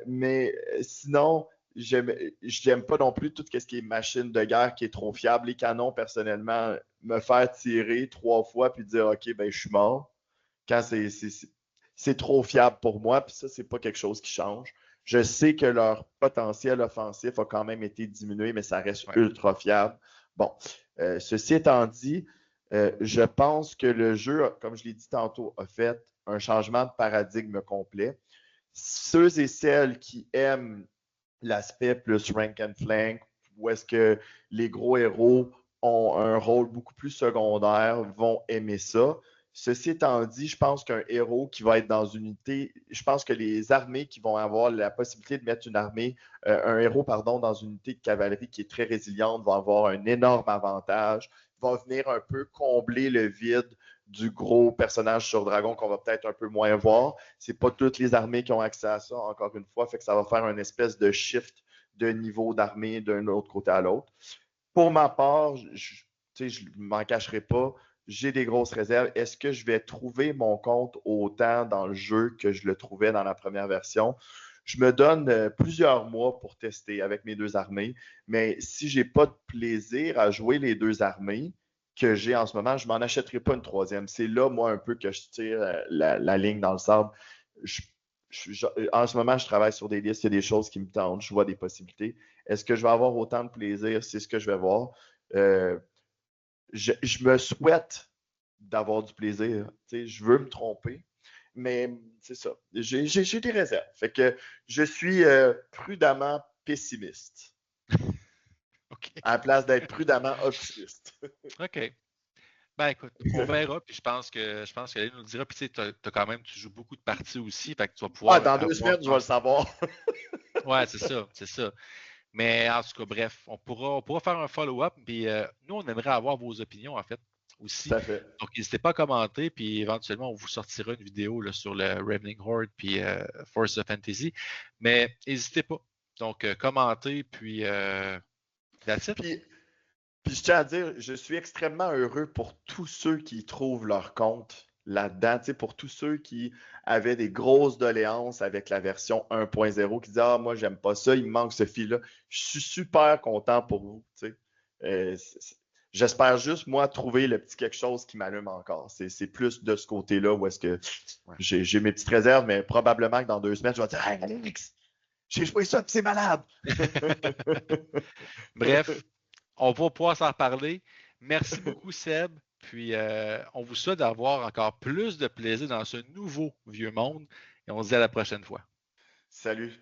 Mais sinon, j'aime pas non plus tout ce qui est machine de guerre qui est trop fiable. Les canons, personnellement, me faire tirer 3 fois puis dire OK, ben je suis mort. Quand c'est trop fiable pour moi, puis ça, c'est pas quelque chose qui change. Je sais que leur potentiel offensif a quand même été diminué, mais ça reste ultra fiable. Bon, ceci étant dit, je pense que le jeu, comme je l'ai dit tantôt, a fait un changement de paradigme complet. Ceux et celles qui aiment l'aspect plus rank and flank, où est-ce que les gros héros ont un rôle beaucoup plus secondaire, vont aimer ça. Ceci étant dit, je pense qu'un héros qui va être dans une unité, je pense que les armées qui vont avoir la possibilité de mettre un héros dans une unité de cavalerie qui est très résiliente vont avoir un énorme avantage, va venir un peu combler le vide du gros personnage sur dragon qu'on va peut-être un peu moins voir. C'est pas toutes les armées qui ont accès à ça, encore une fois, fait que ça va faire une espèce de shift de niveau d'armée d'un autre côté à l'autre. Pour ma part, je ne m'en cacherai pas, j'ai des grosses réserves. Est-ce que je vais trouver mon compte autant dans le jeu que je le trouvais dans la première version? Je me donne plusieurs mois pour tester avec mes deux armées, mais si je n'ai pas de plaisir à jouer les deux armées que j'ai en ce moment, je ne m'en achèterai pas une troisième. C'est là, moi, un peu que je tire la ligne dans le sable. En ce moment, je travaille sur des listes, il y a des choses qui me tentent, je vois des possibilités. Est-ce que je vais avoir autant de plaisir? C'est ce que je vais voir. Je me souhaite d'avoir du plaisir. Je veux me tromper, mais c'est ça. J'ai des réserves. Fait que je suis prudemment pessimiste. Okay. À la place d'être prudemment optimiste. OK. Ben écoute, on verra, puis je pense que elle nous dira, puis tu joues beaucoup de parties aussi, fait que tu vas pouvoir. Dans 2 semaines, je vais le savoir. Ouais, c'est ça. Mais en tout cas, bref, on pourra faire un follow-up, puis nous, on aimerait avoir vos opinions, en fait, aussi. Tout à fait. Donc, n'hésitez pas à commenter, puis éventuellement, on vous sortira une vidéo là, sur le Ravening Horde puis Force of Fantasy. Mais n'hésitez pas. Donc, commentez, puis that's it. Puis je tiens à dire, je suis extrêmement heureux pour tous ceux qui trouvent leur compte là-dedans, pour tous ceux qui avaient des grosses doléances avec la version 1.0, qui disaient « Ah, moi, j'aime pas ça, il me manque ce fil-là. » Je suis super content pour vous. J'espère juste, moi, trouver le petit quelque chose qui m'allume encore. C'est plus de ce côté-là où est-ce que j'ai mes petites réserves, mais probablement que dans 2 semaines, je vais dire « Hey, Alex, j'ai joué ça, c'est malade! » Bref, on va pouvoir s'en reparler. Merci beaucoup, Seb. Puis, on vous souhaite d'avoir encore plus de plaisir dans ce nouveau vieux monde. Et on se dit à la prochaine fois. Salut!